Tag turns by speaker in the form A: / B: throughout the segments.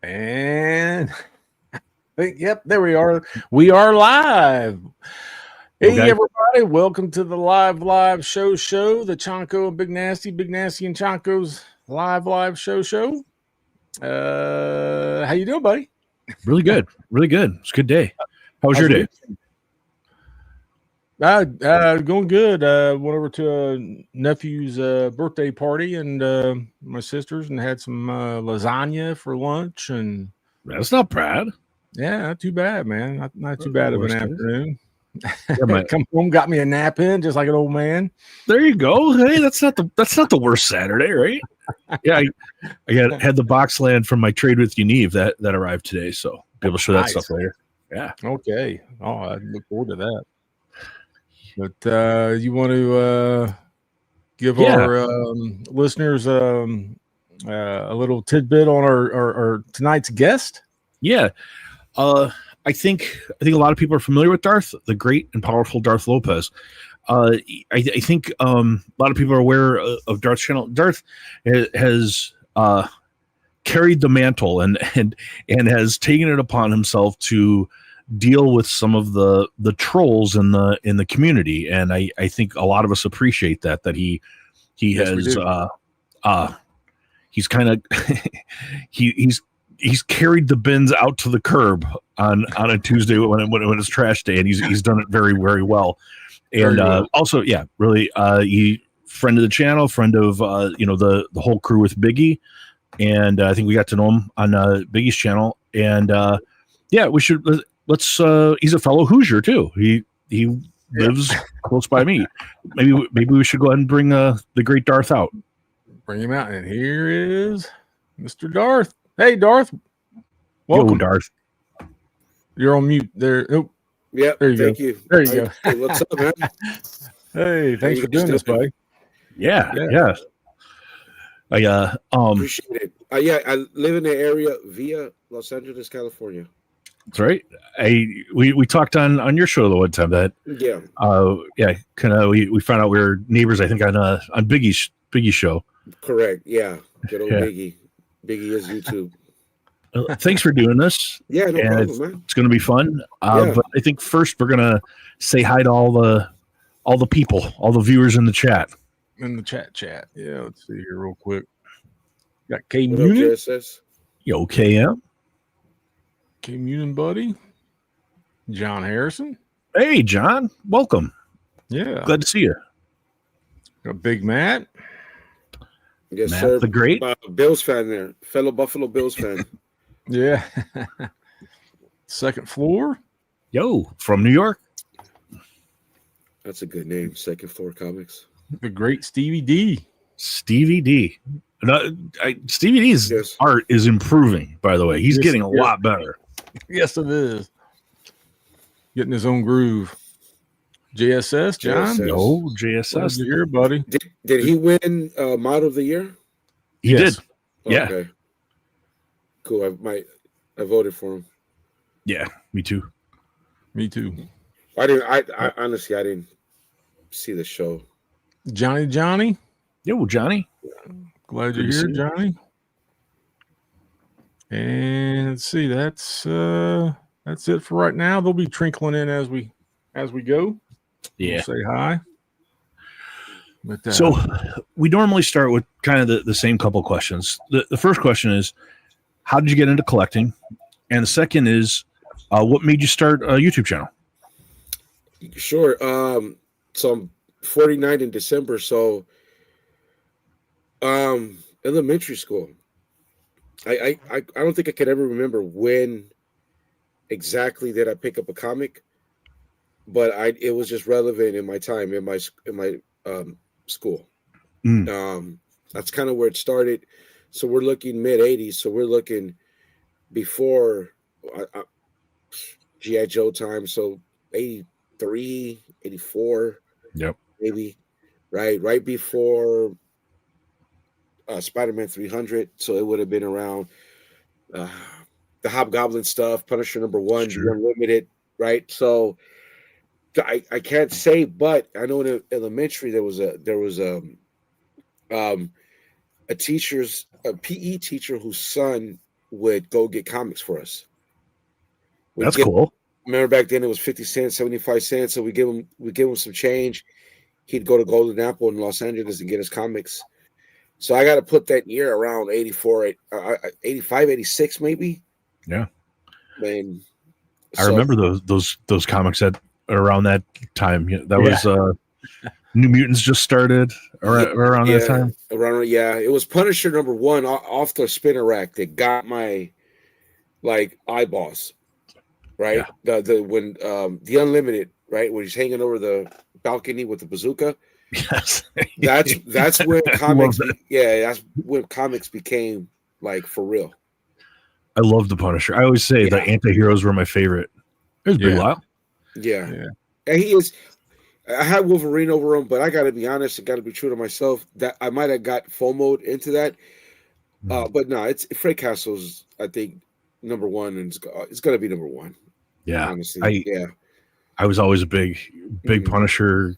A: And yep, there we are. We are live. Hey,
B: Okay.
A: everybody. Welcome to the live show, the Chonko and Big Nasty and Chonko's live show. How you doing, buddy?
B: Really good. Really good. It's a good day. How was your day?
A: Going good. Went over to a nephew's birthday party and my sister's and had some lasagna for lunch. And
B: That's not bad.
A: yeah, not too bad, man. Not too bad of an afternoon.
B: Yeah,
A: Come home, got me a nap in, just like an old man.
B: There you go. Hey, that's not the worst Saturday, right? Yeah, I had the box land from my trade with Unive that arrived today, so be able to show that stuff later. Yeah.
A: Okay. Oh, I look forward to that. But you want to give our listeners a little tidbit on our tonight's guest?
B: Yeah. I think a lot of people are familiar with Darth, the great and powerful Darth Lopez. I think a lot of people are aware of Darth's channel. Darth has carried the mantle and has taken it upon himself to deal with some of the trolls in the community, and I think a lot of us appreciate that he has he's kind of he's carried the bins out to the curb on a Tuesday when it's trash day, and he's done it very, very well. And also, yeah, really, he friend of the channel, friend of the whole crew with Biggie, and I think we got to know him on Biggie's channel. And yeah, let's. He's a fellow Hoosier too. He lives close by me. Maybe we should go ahead and bring the great Darth out.
A: Bring him out, and here is Mr. Darth. Hey, Darth. Welcome,
B: Darth.
A: You're on mute there. Oh,
C: yeah. Thank you.
A: There you go.
C: Hey, what's up, man?
A: Hey, thanks for doing this, buddy.
B: Yeah. I
C: appreciate it. I live in the area via Los Angeles, California.
B: That's right. We talked on your show the one time that kind of we found out we were neighbors. I think on Biggie's show.
C: Correct. Yeah. Good old Biggie. Biggie is YouTube.
B: Thanks for doing this.
C: Yeah, no problem, man.
B: It's going to be fun. But I think first we're going to say hi to all the people, all the viewers in the chat.
A: In the chat. Yeah, let's see here real quick. Got K Munin.
B: Yo, KM.
A: K Munin, buddy. John Harrison.
B: Hey, John. Welcome.
A: Yeah.
B: Glad to see you.
A: Got Big Matt.
C: Yes,
B: Matt,
C: sir.
B: The great
C: Bills fan there. Fellow Buffalo Bills fan.
A: Yeah. Second Floor.
B: Yo, from New York.
C: That's a good name. Second Floor Comics.
A: The great Stevie D.
B: Stevie D's art is improving, by the way. He's getting a lot better.
A: Yes, it is. Getting his own groove. JSS, John?
B: No, JSS.
A: Here, buddy.
C: Did he win Model of the Year?
B: He did. Yeah.
C: Okay. Cool. I voted for him.
B: Yeah, me too.
C: I honestly didn't see the show.
A: Johnny.
B: Yo, Johnny.
A: Glad you're here, Johnny. And let's see, that's it for right now. They'll be trickling in as we go.
B: Yeah.
A: We'll say hi. But,
B: so we normally start with kind of the same couple questions. The first question is, how did you get into collecting? And the second is, what made you start a YouTube channel?
C: Sure. So I'm 49 in December. So elementary school. I don't think I could ever remember when exactly did I pick up a comic, but it was just relevant in my time in my school. That's kind of where it started. So we're looking mid 80s. So we're looking before G.I. Joe time. So 83, 84.
B: Yep.
C: Maybe. Right before Spider-Man 300. So it would have been around the Hobgoblin stuff, Punisher #1, sure. Unlimited, right? So I can't say, but I know in elementary there was a PE teacher whose son would go get comics for us.
B: That's cool.
C: Remember back then it was 50 cents, 75 cents. So we give him some change. He'd go to Golden Apple in Los Angeles and get his comics. So I got to put that year around 84, 85, 86 maybe.
B: Yeah.
C: Man,
B: I remember those comics around that time. That was New Mutants just started around that time.
C: It was Punisher #1 off the spinner rack that got my eyeballs. Right, when the Unlimited, right, when he's hanging over the balcony with the bazooka.
B: Yes,
C: that's when comics. That's when comics became for real.
B: I love the Punisher. I always say the anti-heroes were my favorite. There's Big Lyle.
C: Yeah, and he is. I had Wolverine over him, but I got to be honest and got to be true to myself. That I might have got FOMO'd into that, but no, it's Fred Castle's. I think #1, and it's gonna be #1.
B: Yeah,
C: honestly,
B: I was always a big Punisher,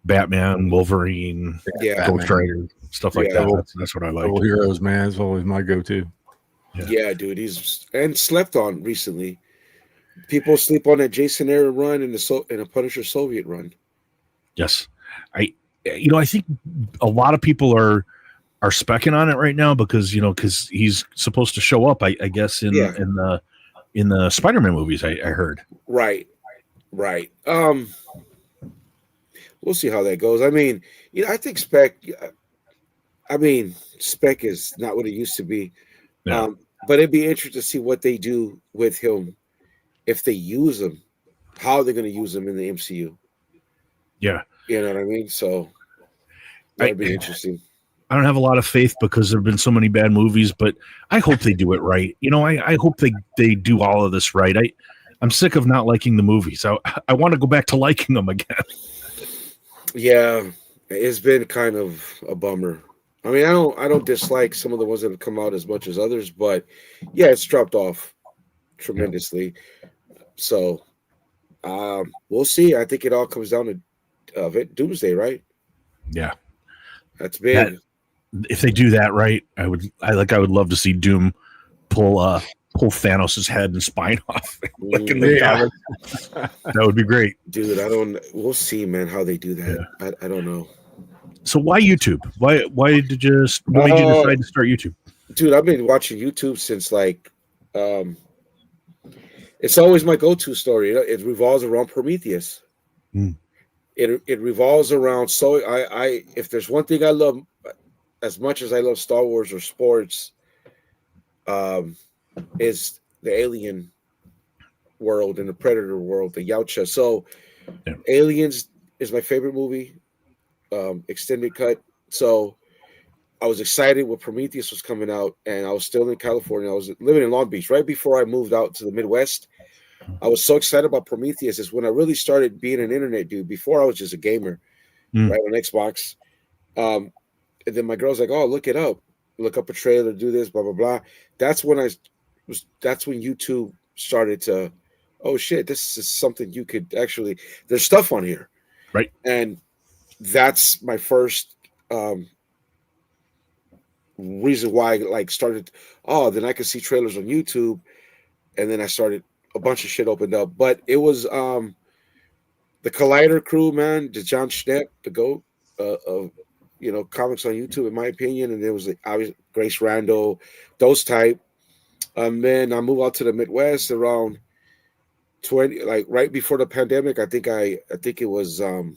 B: Batman, Wolverine, Ghost Rider, stuff like that. That's what I like.
A: Heroes, man, it's always my go-to.
C: Yeah, dude, he's slept on recently. People sleep on that Jason Aaron run and a Punisher Soviet run.
B: Yes, I think a lot of people are specking on it right now because he's supposed to show up. I guess in the Spider-Man movies. I heard.
C: Right. We'll see how that goes. I mean, I think Spec is not what it used to be.
B: Yeah.
C: But it'd be interesting to see what they do with him if they use him, how they're going to use him in the MCU.
B: Yeah.
C: You know what I mean? So that'd be interesting.
B: I don't have a lot of faith because there have been so many bad movies, but I hope they do it right. I hope they do all of this right. I'm sick of not liking the movies. I want to go back to liking them again.
C: Yeah, it's been kind of a bummer. I mean, I don't dislike some of the ones that have come out as much as others, but yeah, it's dropped off tremendously. Yeah. So we'll see. I think it all comes down to Doomsday, right?
B: Yeah,
C: that's big.
B: If they do that right, I would love to see Doom pull Thanos' head and spine off. That would be great,
C: dude. We'll see, man, how they do that. Yeah. I don't know.
B: So why YouTube? Why did you what made you decide to start YouTube?
C: Dude, I've been watching YouTube since it's always my go-to story. It revolves around Prometheus. It revolves around. So I if there's one thing I love as much as I love Star Wars or sports, is the alien world and the Predator world, the Yautja. So Aliens is my favorite movie. Extended cut. So I was excited when Prometheus was coming out, and I was still in California. I was living in Long Beach right before I moved out to the Midwest. I was so excited about Prometheus. Is when I really started being an internet dude. Before I was just a gamer, right, on Xbox. And then my girl's like, "Oh, look it up. Look up a trailer, do this, blah blah blah." That's when YouTube started to, oh shit, this is something you could actually. There's stuff on here,
B: right?
C: And that's my first reason why I started. Oh, then I could see trailers on YouTube, and then I started. A bunch of shit opened up, but it was the Collider crew, man. The John Schnepp, the GOAT of comics on YouTube, in my opinion, and there was obviously Grace Randall, those type. Then I moved out to the Midwest around 20, right before the pandemic. I think it was your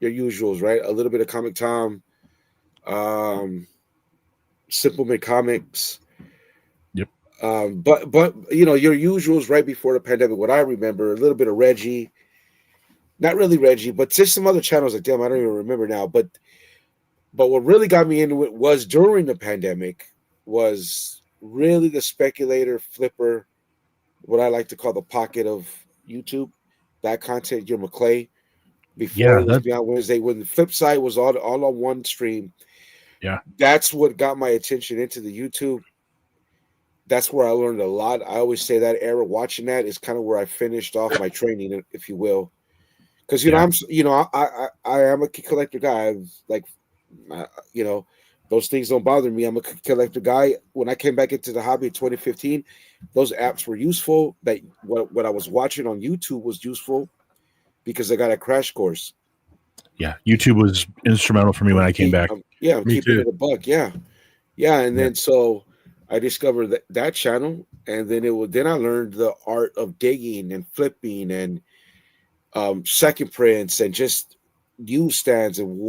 C: usuals, right? A little bit of Comic Tom, Simpleman Comics. But your usuals right before the pandemic. What I remember, a little bit of Reggie, not really Reggie, but just some other channels. Like damn, I don't even remember now. But what really got me into it was during the pandemic. Was really the speculator, flipper, what I like to call the pocket of YouTube. That content, your McClay. Before it was Beyond Wednesday, when the flip side was all on one stream.
B: Yeah, that's
C: what got my attention into the YouTube. That's where I learned a lot. I always say that era watching that is kind of where I finished off my training, if you will. Because I am a key collector guy. those things don't bother me. I'm a collector guy. When I came back into the hobby in 2015, those apps were useful. That what I was watching on YouTube was useful because I got a crash course.
B: Yeah, YouTube was instrumental for me when I came back.
C: I'm
A: Me
C: keeping
A: too.
C: it a buck. Yeah. And then so I discovered that channel, and then then I learned the art of digging and flipping and second prints and just use stands and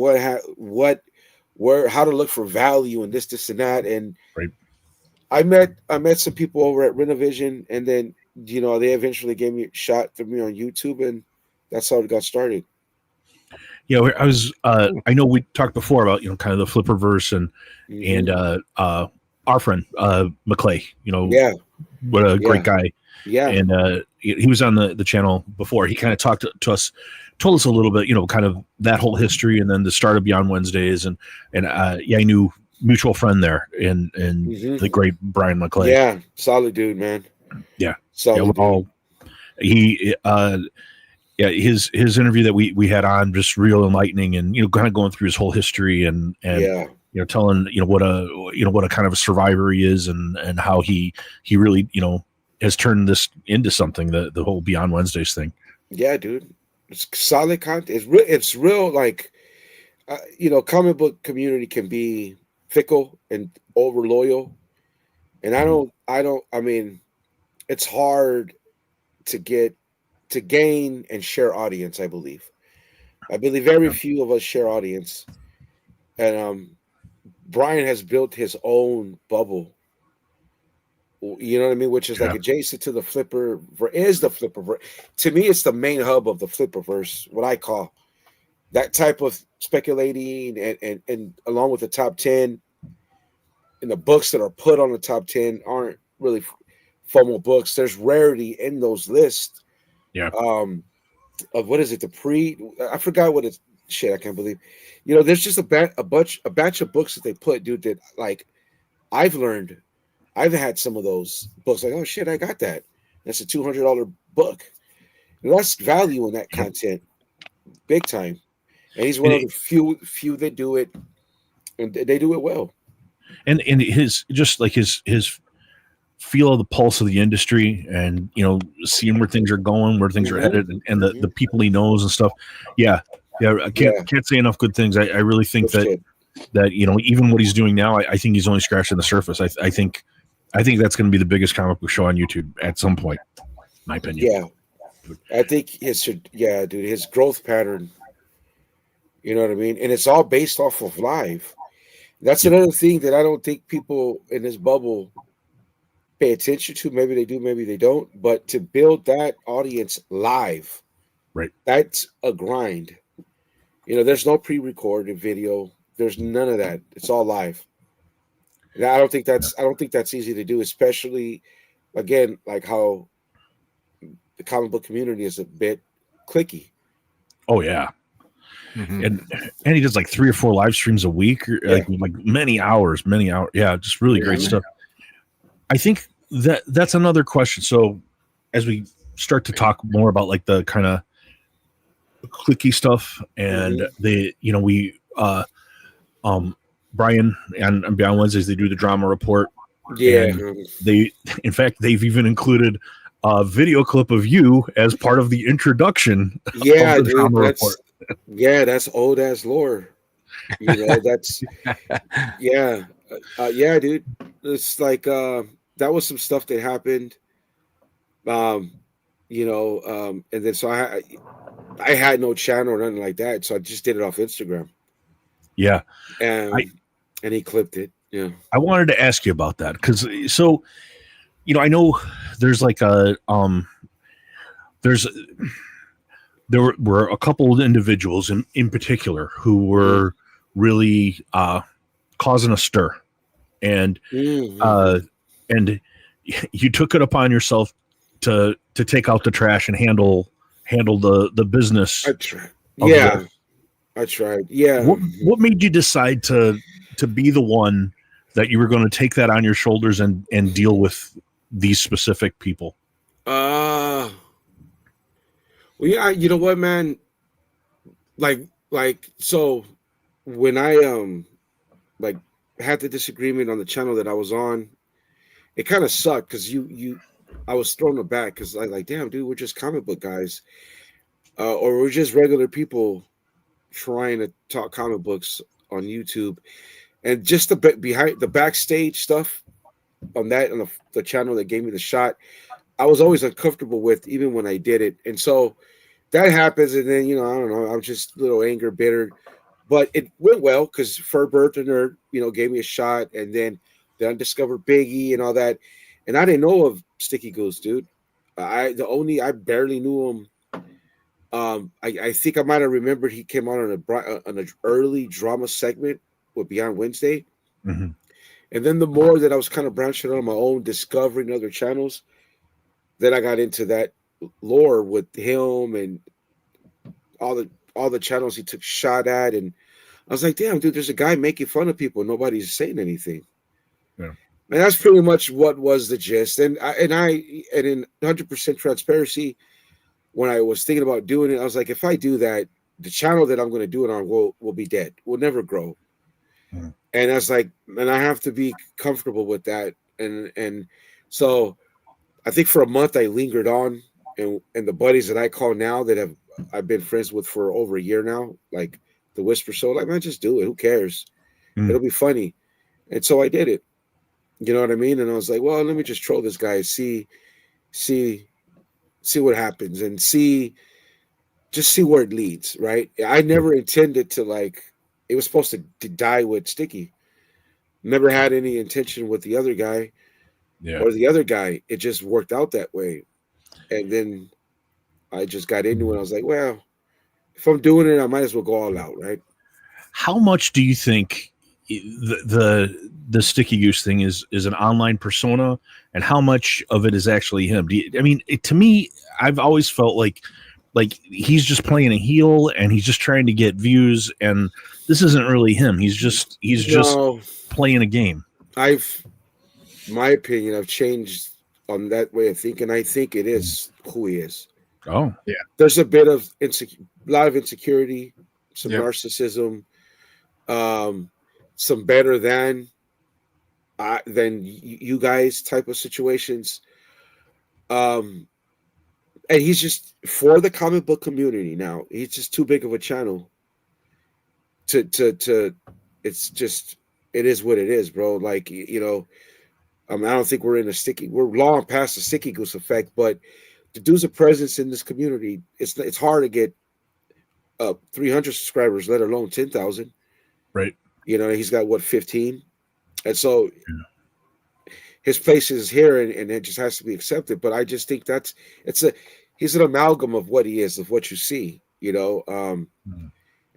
C: how to look for value and this and that. And
B: Right.
C: I met some people over at Renovision, and then they eventually gave me a shot for me on YouTube, and that's how it got started.
B: Yeah, I was. I know we talked before about kind of the Flipperverse and our friend McClay.
C: Yeah,
B: what a great guy.
C: yeah,
B: And he was on the channel before. He kind of talked to us, told us a little bit, kind of that whole history, and then the start of Beyond Wednesdays, and I knew mutual friend there, and the great Brian McClay.
C: Yeah, solid dude, man.
B: Yeah,
C: solid dude.
B: His interview that we had on, just real enlightening, and kind of going through his whole history and telling what a kind of a survivor he is, and how he really has turned this into something, the whole Beyond Wednesdays thing.
C: Yeah, dude, it's solid content. It's real. Like comic book community can be fickle and over loyal, and I mean, it's hard to gain and share audience. I believe very few of us share audience, and Brian has built his own bubble. You know what I mean? Which is like adjacent to the Flipper. Is the Flipper? To me, it's the main hub of the Flipperverse. What I call that type of speculating, and along with the top 10, and the books that are put on the top 10 aren't really FOMO books. There's rarity in those lists.
B: Yeah.
C: Of what is it? I forgot what it's. Shit, I can't believe. There's just a batch of books that they put, dude. That like I've had some of those books. Like, oh shit, I got that. That's a $200 book. And that's value in that content, big time. And he's one of the few that do it, and they do it well.
B: And his feel of the pulse of the industry, and seeing where things are going, where things are headed, and the people he knows and stuff. Yeah, I can't say enough good things. I really think that even what he's doing now, I think he's only scratching the surface. I think that's going to be the biggest comic book show on YouTube at some point, in my opinion.
C: Yeah, I think his growth pattern. You know what I mean? And it's all based off of live. That's another thing that I don't think people in this bubble pay attention to. Maybe they do, maybe they don't. But to build that audience live,
B: right?
C: That's a grind. There's no pre-recorded video. There's none of that. It's all live. And I don't think that's easy to do, especially again, like how the comic book community is a bit cliquey.
B: Oh yeah. Mm-hmm. And he does like 3 or 4 live streams a week, or like many hours. Yeah, just really great stuff. I think that's another question. So as we start to talk more about like the kind of cliquey stuff, and Brian and Beyond Wednesdays, they do the drama report.
C: Yeah.
B: And they've even included a video clip of you as part of the introduction.
C: Yeah, of the drama report. That's old ass lore. That's dude. It's like that was some stuff that happened. And then so I had no channel or nothing like that, so I just did it off Instagram.
B: Yeah,
C: and he clipped it. Yeah,
B: I wanted to ask you about that because I know there's like there were a couple of individuals in particular who were really causing a stir, and you took it upon yourself to take out the trash and handle the business.
C: I tried. I tried. Yeah.
B: What made you decide to be the one that you were going to take that on your shoulders and deal with these specific people?
C: Well, yeah, you know what, man? Like, so when I had the disagreement on the channel that I was on, it kind of sucked because I was thrown aback because I like, damn, dude, we're just comic book guys, or we're just regular people trying to talk comic books on YouTube, and just the behind the backstage stuff on the channel that gave me the shot, I was always uncomfortable with, even when I did it, and so that happens, and then I don't know, I'm just a little anger, bitter, but it went well because Furbert the Nerd, gave me a shot, and then I discovered Biggie and all that, and I didn't know of Sticky Goose, dude. I barely knew him. I think I might have remembered he came out on an early drama segment with Beyond Wednesday,
B: Mhm.
C: and then the more that I was kind of branching on my own, discovering other channels, then I got into that lore with him and all the channels he took shot at, and I was like, damn, dude, there's a guy making fun of people, nobody's saying anything.
B: Yeah.
C: And that's pretty much what was the gist. And in 100% transparency, when I was thinking about doing it, I was like, if I do that, the channel that I'm going to do it on will be dead. Will never grow.
B: Mhm.
C: And I was like, and I have to be comfortable with that. And so I think for a month I lingered on, and the buddies that I call now that I've been friends with for over a year now, like the Whisper Show, like, man, just do it. Who cares?
B: Mm.
C: It'll be funny. And so I did it. You know what I mean? And I was like, well, let me just troll this guy, see what happens, and see where it leads, right? I never intended to, like, it was supposed to die with Sticky. Never had any intention with the other guy
B: Yeah.
C: or the other guy. It just worked out that way. And then I just got into it. I was like, well, if I'm doing it, I might as well go all out, right?
B: How much do you think the Sticky Goose thing is an online persona, and how much of it is actually him? To me, I've always felt like he's just playing a heel and he's just trying to get views, and this isn't really him. He's just playing a game.
C: My opinion, I've changed on that way of thinking. I think it is who he is.
B: Oh,
A: yeah.
C: There's a bit of a lot of insecurity, some
A: Yep.
C: narcissism, some better than you guys type of situations. And he's just for the comic book community now. He's just too big of a channel to it's just, it is what it is, bro. Like, I don't think we're long past the Sticky Goose effect, but the dude's a presence in this community. It's hard to get 300 subscribers, let alone 10,000.
B: right.
C: He's got what, 15, and so his place is here, and it just has to be accepted. But I just think he's an amalgam of what he is, of what you see, and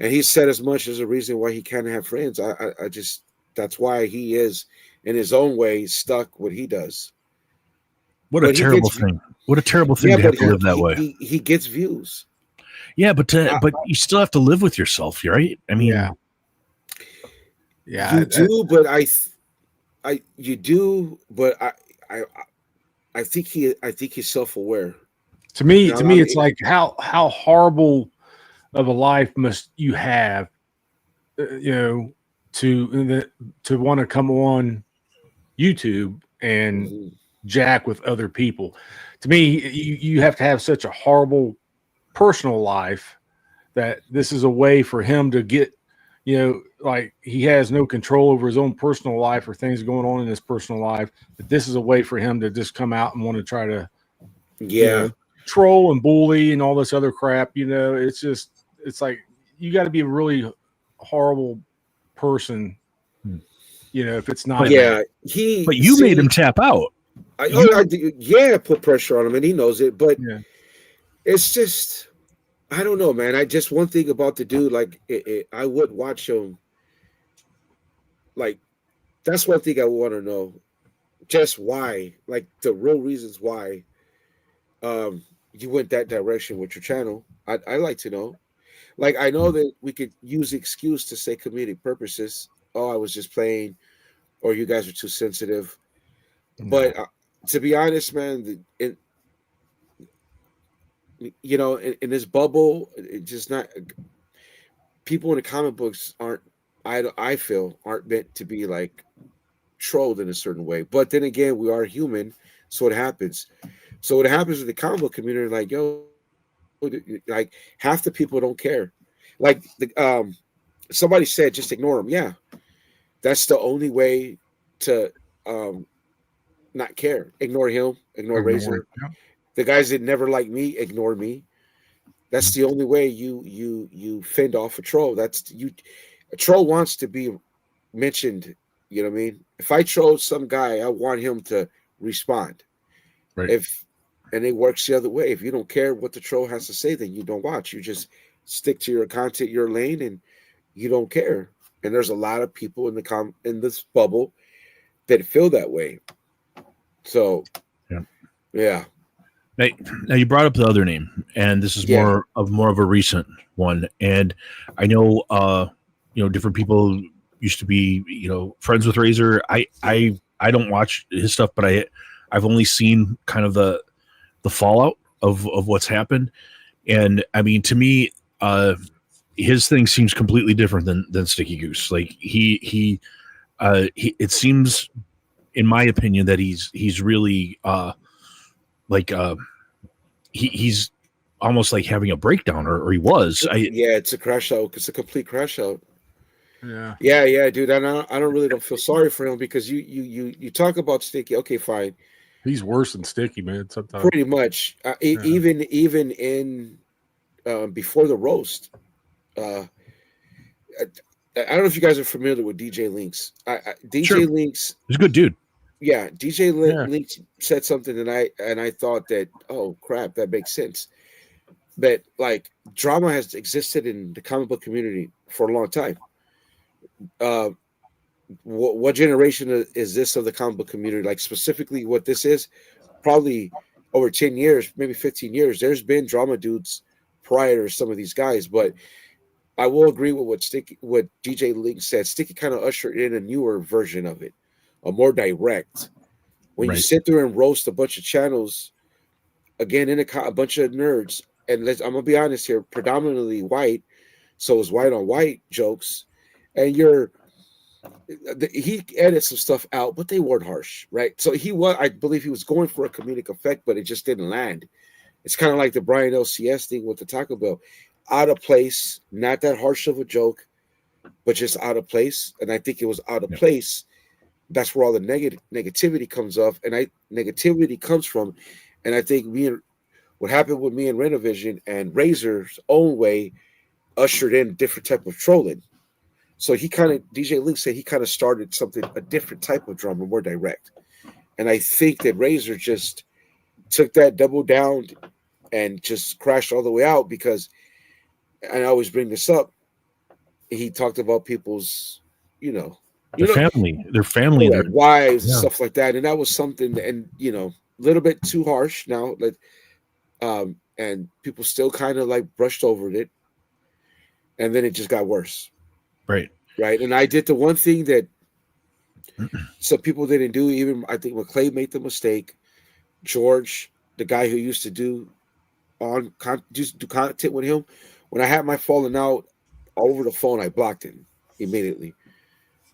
C: he said as much as a reason why he can't have friends. I just, that's why he is in his own way stuck what he does.
B: What a terrible thing. What a terrible thing to have to live that way.
C: He gets views.
B: Yeah, but you still have to live with yourself, right? I mean,
A: yeah,
C: you do, but you do, but I think he's self-aware.
A: To me, it's like how horrible of a life must you have, to want to come on YouTube and jack with other people. To me, you have to have such a horrible personal life that this is a way for him to get, like, he has no control over his own personal life or things going on in his personal life. But this is a way for him to just come out and want to try to, troll and bully and all this other crap. It's like, you got to be a really horrible person, if it's not.
B: But you made him tap out.
C: I put pressure on him, and he knows it. But it's just, I don't know, man. One thing about the dude, like, I would watch him. Like, that's one thing I want to know, just why, like, the real reasons why you went that direction with your channel. I'd like to know. Like, I know that we could use the excuse to say comedic purposes. Oh, I was just playing, or you guys are too sensitive. No. But to be honest, man, in this bubble, it's just not. People in the comic books aren't I feel aren't meant to be like trolled in a certain way. But then again, we are human, so it happens. So what happens in the comic book community, like like half the people don't care. Like somebody said, just ignore them. Yeah, that's the only way to um, not care. Ignore him. Ignore
A: Ignore it.
C: Razor. The guys that never like me, ignore me. That's the only way you fend off a troll. That's you. A troll wants to be mentioned. You know what I mean? If I troll some guy, I want him to respond.
A: Right.
C: And it works the other way. If you don't care what the troll has to say, then you don't watch. You just stick to your content, your lane, and you don't care. And there's a lot of people in this bubble that feel that way. So, yeah.
B: Now you brought up the other name, and this is more of a recent one. And I know, different people used to be, friends with Razor. I don't watch his stuff, but I've only seen kind of the fallout of what's happened. And I mean, to me, his thing seems completely different than Sticky Goose. Like he it seems, in my opinion, that he's really he's almost like having a breakdown, or he was.
C: It's a crash out. It's a complete crash out.
A: Yeah,
C: dude. I don't feel sorry for him, because you talk about Sticky. Okay, fine.
A: He's worse than Sticky, man. Sometimes,
C: pretty much. Even in before the roast. I don't know if you guys are familiar with DJ Links. DJ Links,
B: he's a good dude.
C: Yeah, DJ Links said something, and I thought that, oh crap, that makes sense. But like, drama has existed in the comic book community for a long time. What generation is this of the comic book community? Like, specifically, what this is, probably over 10 years, maybe 15 years. There's been drama dudes prior to some of these guys, but I will agree with what DJ Link said. Sticky kind of ushered in a newer version of it, a more direct. When you sit there and roast a bunch of channels, again, a bunch of nerds, and I'm gonna be honest here, predominantly white, so it's white on white jokes, and he edits some stuff out, but they weren't harsh, right? So I believe he was going for a comedic effect, but it just didn't land. It's kind of like the Brian LCS thing with the Taco Bell. Out of place, not that harsh of a joke, but just out of place. And I think it was out of place. That's where all the negativity comes from. And I think what happened with me and Renovision and Razor's own way ushered in a different type of trolling. So DJ Link said he kind of started a different type of drama, more direct. And I think that Razor just took that, double down, and just crashed all the way out, because, and I always bring this up, he talked about people's,
B: their family,
C: their wives, and stuff like that. And that was something, and, a little bit too harsh now, and people still kind of like brushed over it. And then it just got worse.
B: Right.
C: And I did the one thing that some people didn't do. Even I think McClay made the mistake. George, the guy who used to do content with him, when I had my falling out over the phone, I blocked him immediately.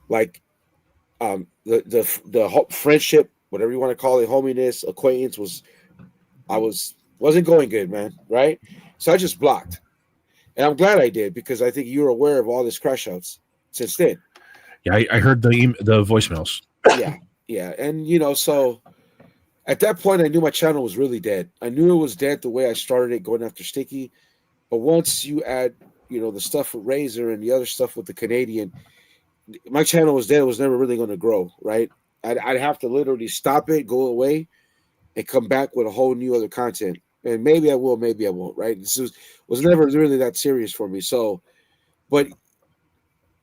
C: Like, the friendship, whatever you want to call it, hominess, acquaintance, wasn't going good, man. Right. So I just blocked. And I'm glad I did, because I think you're aware of all this crash outs since then.
B: Yeah, I heard the voicemails.
C: Yeah. And, so at that point, I knew my channel was really dead. I knew it was dead the way I started it, going after Sticky. But once you add, the stuff with Razor and the other stuff with the Canadian, my channel was dead. It was never really going to grow, right? I'd have to literally stop it, go away, and come back with a whole new other content. And maybe I will, maybe I won't, right? This was never really that serious for me. So, but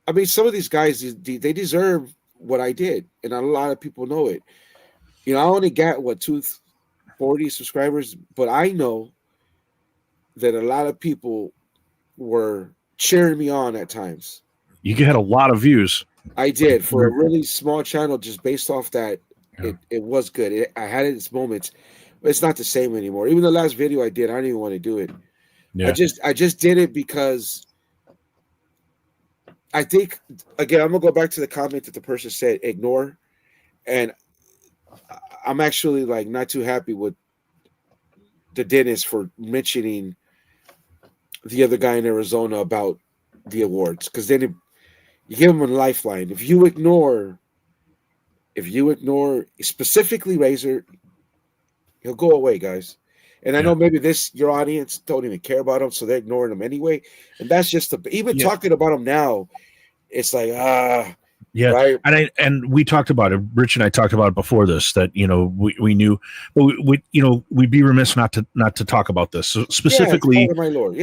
C: I mean, some of these guys, they deserve what I did, and a lot of people know it. I only got 240 subscribers, but I know that a lot of people were cheering me on at times.
B: You had a lot of views.
C: I did, for a really small channel, just based off that. It was good. I had its moments. But it's not the same anymore. Even the last video I did, I didn't even want to do it. Yeah. I just did it because I think again, I'm gonna go back to the comment that the person said ignore, and I'm actually like not too happy with the dentist for mentioning the other guy in Arizona about the awards because then you give him a lifeline. If you ignore specifically Razor, he'll go away, guys. And I know maybe your audience don't even care about him, so they're ignoring him anyway. And that's just even talking about him now. It's like
B: yeah,
C: right.
B: And we talked about it. Rich and I talked about it before this that we knew, but we'd be remiss not to talk about this. So specifically,
C: my lord,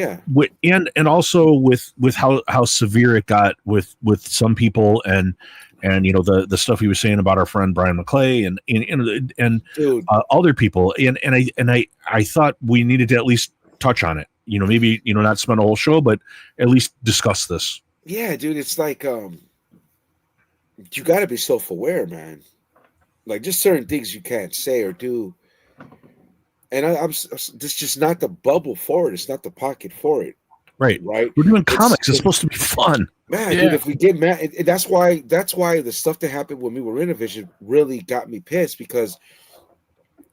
B: and also with how severe it got with some people and the stuff he was saying about our friend Brian McClay and other people and I thought we needed to at least touch on it. Maybe not spend a whole show, but at least discuss this.
C: Yeah, dude, it's like you got to be self-aware, man. Like just certain things you can't say or do, and this is just not the bubble for it. It's not the pocket for it.
B: Right. We're doing comics. It's supposed to be fun,
C: man. Dude, if we get mad, that's why the stuff that happened when we were in Vision really got me pissed because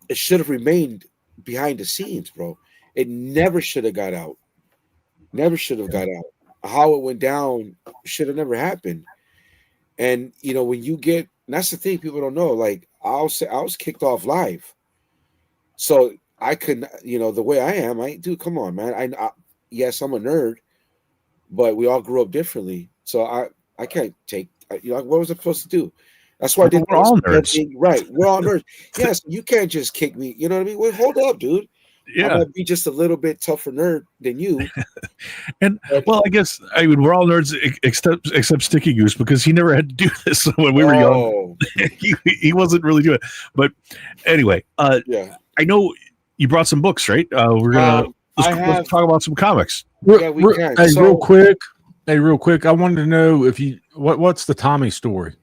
C: it should have remained behind the scenes, bro. It never should have got out. Never should have got out. How it went down should have never happened. And when you get, that's the thing people don't know. Like I was kicked off live, so I couldn't. The way I am, come on, man. Yes, I'm a nerd, but we all grew up differently. So I can't take. What was I supposed to do? That's why I did.
B: We're all nerds,
C: right? We're all nerds. Yes, you can't just kick me. You know what I mean? Well, hold up, dude.
B: Yeah,
C: I might be just a little bit tougher nerd than you.
B: I guess we're all nerds except Sticky Goose because he never had to do this when we were young. he wasn't really doing it. But anyway, I know you brought some books, right? We're gonna let's talk about some comics.
C: Yeah, we can.
A: Hey, real quick. I wanted to know if what's the Tommy story?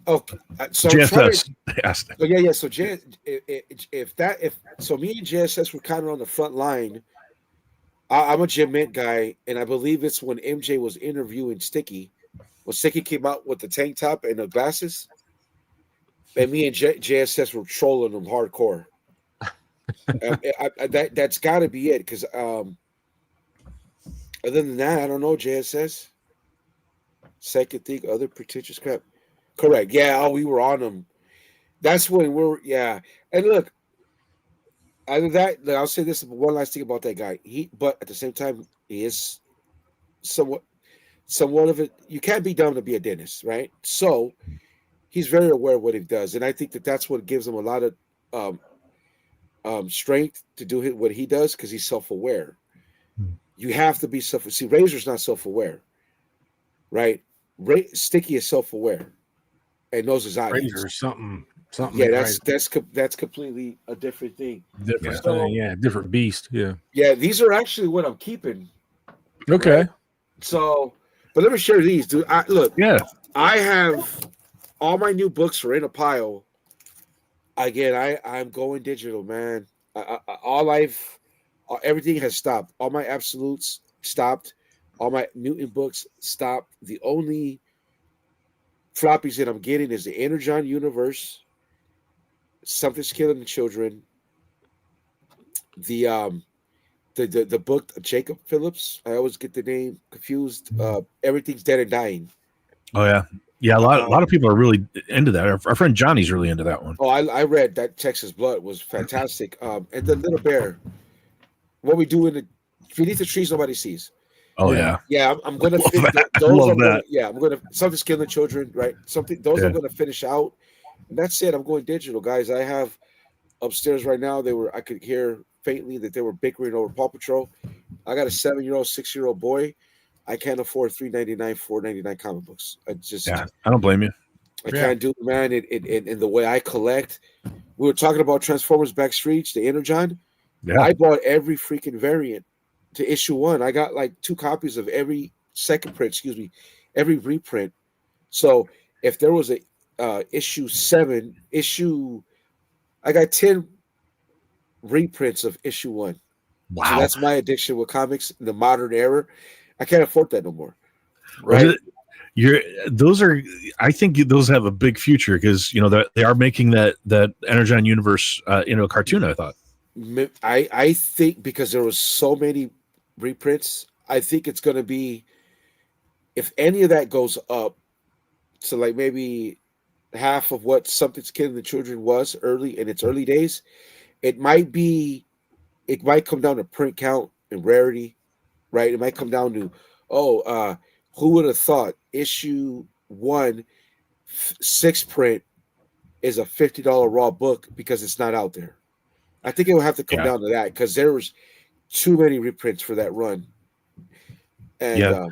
C: Okay, so
B: JSS.
C: So me and JSS were kind of on the front line. I'm a Jim Mint guy, and I believe it's when MJ was interviewing Sticky, when Sticky came out with the tank top and the glasses, and me and JSS were trolling them hardcore. That's got to be it, because other than that, I don't know. JSS, second thing, other pretentious crap. Correct. Yeah. We were on them. That's when And look, either that, I'll say this one last thing about that guy. But at the same time, he is somewhat of it. You can't be dumb to be a dentist, right? So he's very aware of what he does, and I think that's what gives him a lot of strength to do what he does because he's self-aware. You have to be See, Razor's not self-aware, right? Sticky is self-aware. And knows his audience.
A: Razor, something.
C: Yeah, that's completely a different thing.
A: Different beast. Yeah.
C: Yeah, these are actually what I'm keeping.
A: Okay.
C: Right? So, but let me share these, dude. I have all my new books are in a pile. Again, I'm going digital, man. Everything has stopped. All my absolutes stopped. All my Newton books stopped. The only floppies that I'm getting is the Energon Universe, Something's Killing the Children, the book Jacob Phillips. I always get the name confused. Everything's Dead and Dying.
B: Oh yeah. A lot of people are really into that. Our friend Johnny's really into that one.
C: Oh, I read that. Texas Blood was fantastic. And the Little Bear. What we do beneath the trees nobody sees.
B: Oh yeah.
C: I'm gonna finish those. I'm gonna Something's Killing Children, right? I'm gonna finish out. And that's it. I'm going digital, guys. I have upstairs right now. I could hear faintly that they were bickering over Paw Patrol. I got a 7-year-old, 6-year-old boy. I can't afford $3.99, $4.99 comic books. I
B: don't blame you.
C: I can't do it, man. In the way I collect. We were talking about Transformers Backstreets, the Energon. Yeah. I bought every freaking variant to issue 1. I got like 2 copies of every every reprint. So if there was a issue 7, I got 10 reprints of issue 1.
B: Wow.
C: So that's my addiction with comics in the modern era. I can't afford that no more. right?
B: Those are, I think those have a big future because that they are making that Energon universe into a cartoon. I thought.
C: I think because there was so many reprints, I think it's going to be, if any of that goes up to like maybe half of what Something's Killing the Children was early in its early days, it might come down to print count and rarity, right? It might come down to, who would have thought issue 1 6 print is a $50 raw book because it's not out there. I think it will have to come down to that because there was too many reprints for that run. And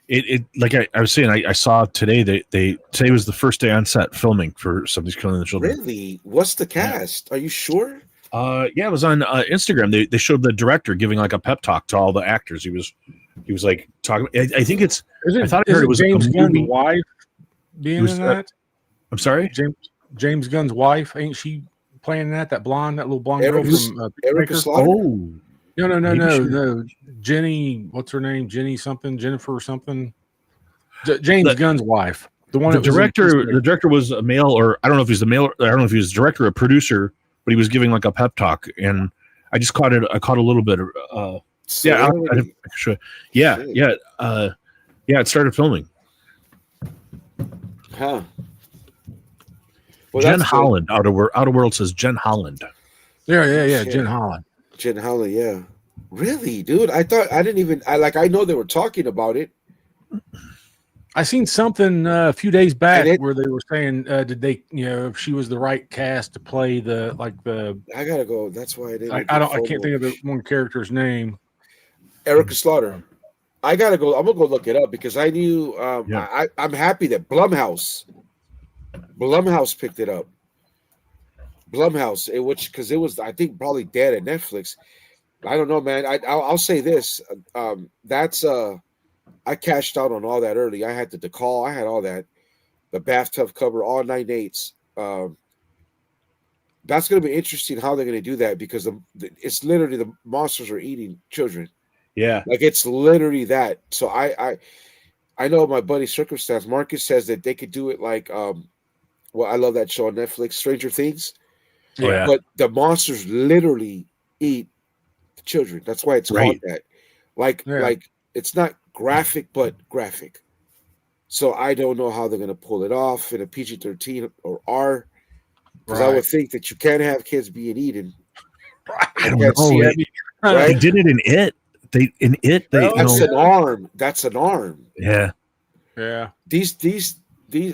B: it like I was saying, I saw today today was the first day on set filming for Somebody's Killing the Children.
C: Really? What's the cast? Are you sure?
B: It was on Instagram. They showed the director giving like a pep talk to all the actors. He was like talking. I think it's. I thought I heard it was
A: James
B: a
A: Gunn's
B: movie.
A: wife being in that.
B: I'm sorry,
A: James Gunn's wife. Ain't she playing that? That little blonde girl from
C: Erica Slaughter?
B: Oh,
A: no. Jenny, what's her name? Jennifer something. James Gunn's wife. The one.
B: The director was a male, or I don't know if he's the male. I don't know if he was a director or producer, but he was giving like a pep talk, and I just caught it. I caught a little bit of. It started filming.
C: Huh. Well,
B: Jen Holland, Outer World says Jen Holland.
A: Yeah. Jen Holland.
C: Jen Holland, yeah. Really, dude? I know they were talking about it.
A: I seen something a few days back where they were saying, did they, if she was the right cast to play
C: I gotta go. That's why I didn't.
A: I can't think of the one character's name.
C: Erica Slaughter. I gotta go. I'm gonna go look it up because I knew. I'm happy that Blumhouse picked it up. Blumhouse, because it was, I think, probably dead at Netflix. I don't know, man. I'll say this. I cashed out on all that early. I had the decal. I had all that. The bathtub cover, all 9/8. That's going to be interesting how they're going to do that because it's literally the monsters are eating children.
B: Yeah.
C: Like it's literally that. So I know my buddy Circumstance, Marcus says that they could do it like, I love that show on Netflix, Stranger Things.
B: Yeah.
C: But the monsters literally eat the children. That's why it's called that. Like it's not graphic, but graphic. So I don't know how they're going to pull it off in a PG-13 or R. Because I would think that you can't have kids being eaten.
B: I don't know. They did it in It.
C: That's an arm. That's an arm.
B: Yeah.
A: Yeah.
C: These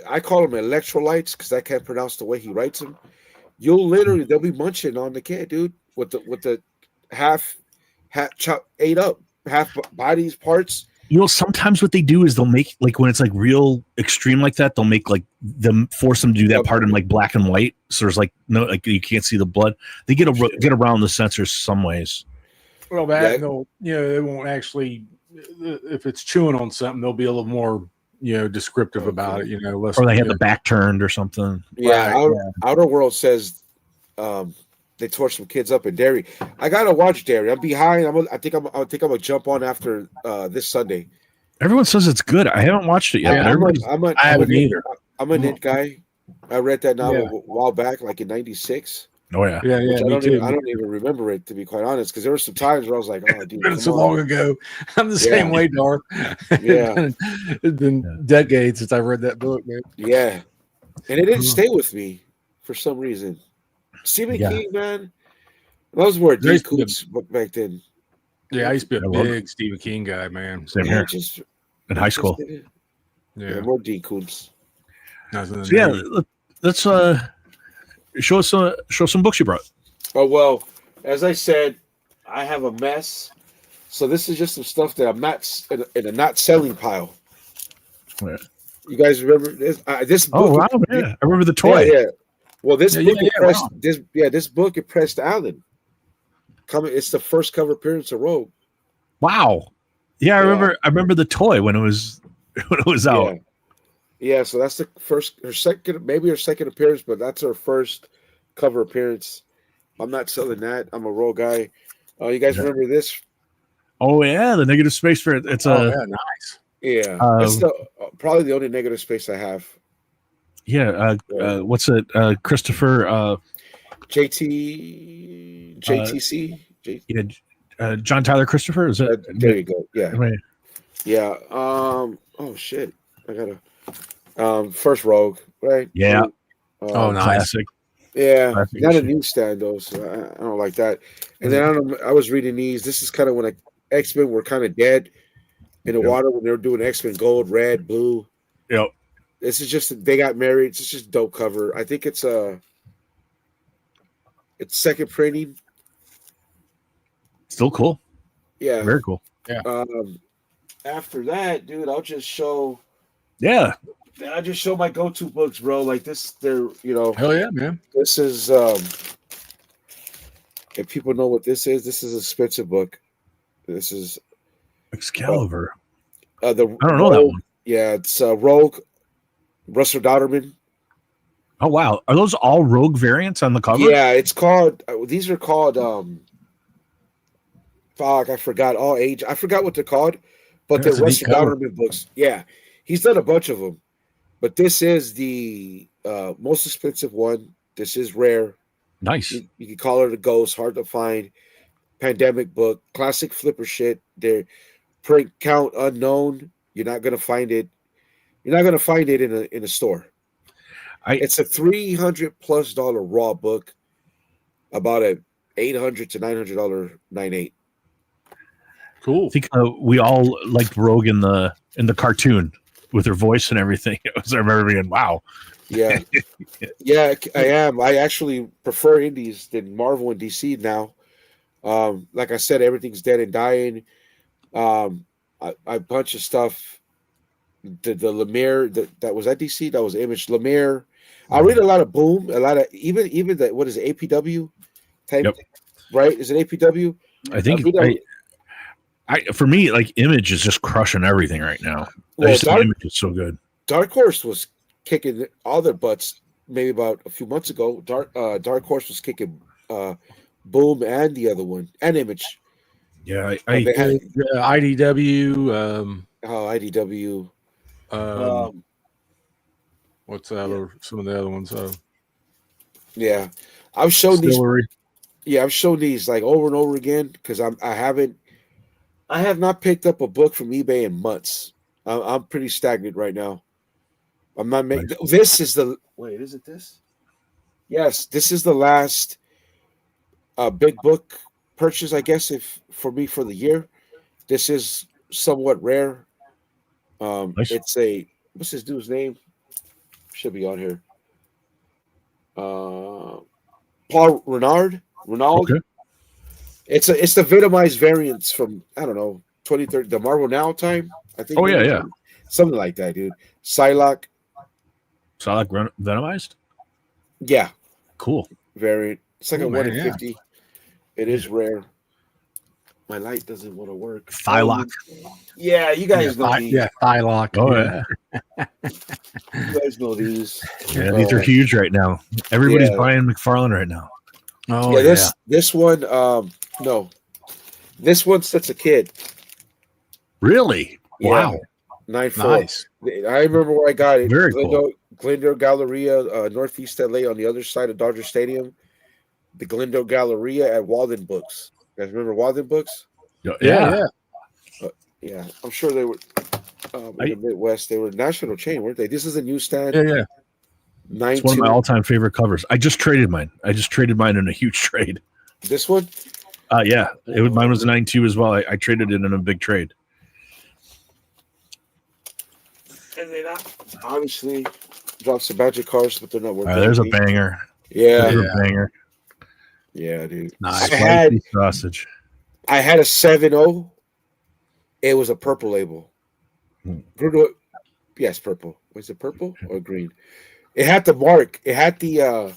C: I call them electrolytes because I can't pronounce the way he writes them. They'll be munching on the kid, dude, with the half chop ate up, half bodies parts.
B: Sometimes what they do is they'll make, like, when it's like real extreme like that, they'll make force them to do that part in like black and white. So there's you can't see the blood. They get around the censors some ways.
A: Well, they won't actually, if it's chewing on something, they'll be a little more, descriptive about it, less,
B: or they have the back turned or something.
C: Yeah. Outer World says, they tore some kids up in Derry. I gotta watch Derry. I'm behind. I think I'm gonna jump on after this Sunday.
B: Everyone says it's good. I haven't watched it yet.
A: Yeah, I haven't either.
C: I'm a knit guy. I read that novel a while back, like in '96.
B: Oh yeah.
A: Yeah.
C: I don't even remember it, to be quite honest, because there were some times where I was like, "Oh, dude,
A: it's so long ago." I'm the same way, Darth.
C: Yeah,
A: it's been decades since I read that book, man.
C: Yeah, and it didn't stay with me for some reason. Stephen King, man, those were D. Coots book back then.
A: Yeah, I used to be a big Stephen King guy, man.
B: Same here. In high school.
C: Yeah, more D. Coots.
B: Let's show some books you brought.
C: Oh well, as I said, I have a mess. So this is just some stuff that I'm not in a not selling pile.
B: Yeah.
C: You guys remember this? This book.
B: Oh wow! Yeah, I remember the toy.
C: Yeah. Well, this book impressed this book impressed Alan. It's the first cover appearance of Rogue.
B: Wow. Yeah, I remember the toy when it was out.
C: Yeah, so that's her second appearance, but that's her first cover appearance. I'm not selling that. I'm a Rogue guy. You guys remember this?
B: Oh yeah, the negative space for it. It's
A: nice.
C: Yeah, that's probably the only negative space I have.
B: Yeah. What's it? Christopher.
C: JTC.
B: Yeah. John Tyler Christopher. Is it?
C: There you go. Yeah.
B: Right.
C: Yeah. Oh shit. I gotta. First Rogue. Right.
B: Yeah.
A: Oh, nice.
B: Classic.
C: Yeah.
B: Classic
C: Not a
B: issue.
C: newsstand though, so I don't like that. And then I was reading these. This is kind of when X-Men were kind of dead in the water when they were doing X-Men Gold, Red, Blue.
B: Yep.
C: This is just they got married. It's just dope cover. I think it's second printing.
B: Still cool.
C: Yeah.
B: Very cool.
A: Yeah.
C: After that, dude, I'll just show my go-to books, bro. Like this, they're
A: Hell yeah, man.
C: This is if people know what this is an expensive book. This is
B: Excalibur.
C: I don't
B: know that one.
C: Yeah, it's Rogue, Russell Dodderman.
B: Oh wow, are those all Rogue variants on the cover?
C: Yeah, it's called. These are called. Fuck, I forgot all age. I forgot what they're called, but they're Russell Dodderman books. Yeah, he's done a bunch of them, but this is the most expensive one. This is rare.
B: Nice.
C: You can call it a ghost, hard to find. Pandemic book, classic flipper shit. Their print count unknown. You're not gonna find it. You're not gonna find it in a store. It's a $300+ raw book, about a $800 to $900 9.8.
B: Cool. I think we all liked Rogue in the cartoon with her voice and everything. I remember being wow.
C: Yeah, yeah, I am. I actually prefer indies than Marvel and DC now. Like I said, everything's dead and dying. A bunch of stuff. The Lemire that was at DC. That was Image. Lemire. I read a lot of Boom. A lot of even the what is it, APW type? Yep. Right? Is it APW?
B: I think. For me, like Image is just crushing everything right now.
C: Well,
B: Image is so good.
C: Dark Horse was kicking all their butts maybe about a few months ago. Dark Horse was kicking Boom and the other one and Image.
B: Yeah,
A: IDW.
C: IDW.
A: What's the other? Some of the other ones.
C: Yeah, I've shown these. Yeah, I've shown these like over and over again because I have not picked up a book from eBay in months. I'm pretty stagnant right now. I'm not making. Right. This is the wait. Is it this? Yes, this is the last big book purchase, I guess, if for me for the year. This is somewhat rare. Nice. It's what's this dude's name? Should be on here. Paul Renard.
B: Okay.
C: It's the Venomized variants from I don't know 2030 the Marvel Now time. I think.
B: Oh yeah.
C: Something like that, dude. Psylocke
B: Venomized?
C: Yeah.
B: Cool.
C: Variant. It's like a 1 in 50. Yeah. It is rare. My light doesn't want to work.
B: Psylocke.
C: Yeah, you guys know these.
A: Yeah, Psylocke.
B: Oh, yeah.
C: You guys know these.
B: Yeah, these are huge right now. Everybody's buying McFarlane right now.
C: Oh, yeah. This one, no. This one's such a kid.
B: Really?
C: Yeah.
B: Wow.
C: 9.4.
A: Nice.
C: I remember where I got it.
B: Very cool.
C: Glendale Galleria, Northeast LA on the other side of Dodger Stadium. The Glendale Galleria at Walden Books. You guys remember Walden Books?
B: Yeah.
C: Yeah. I'm sure they were in the Midwest. They were a national chain, weren't they? This is a newsstand.
A: Yeah.
B: It's one of my all-time favorite covers. I just traded mine. In a huge trade.
C: This one?
B: Yeah. Mine was a 9.2 as well. I traded it in a big trade.
C: And they obviously dropped some magic cards, but they're not worth
B: there's a banger.
C: Yeah.
B: There's a banger.
C: Yeah, dude.
B: Nice. Sausage.
C: I had a 7.0. It was a purple label. Yes, purple. Was it purple or green? It had the mark. It had the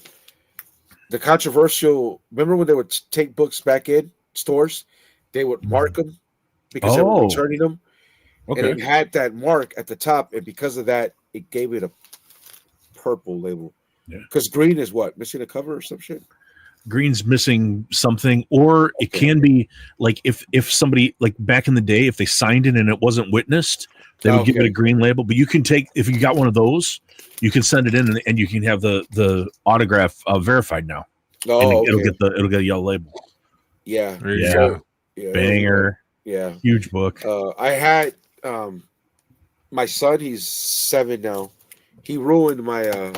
C: controversial. Remember when they would take books back in stores? They would mark them because they were returning them. Okay. And it had that mark at the top, and because of that, it gave it a purple label.
B: Yeah.
C: Because green is what? Missing a cover or some shit?
B: Green's missing something, or it can be like if somebody like back in the day, if they signed it and it wasn't witnessed, they would give it a green label. But you can take if you got one of those, you can send it in and you can have the autograph verified now.
C: Oh,
B: and it'll get a yellow label.
C: Yeah,
B: Banger.
C: Yeah,
B: huge book.
C: I had my son. He's 7 now. He ruined my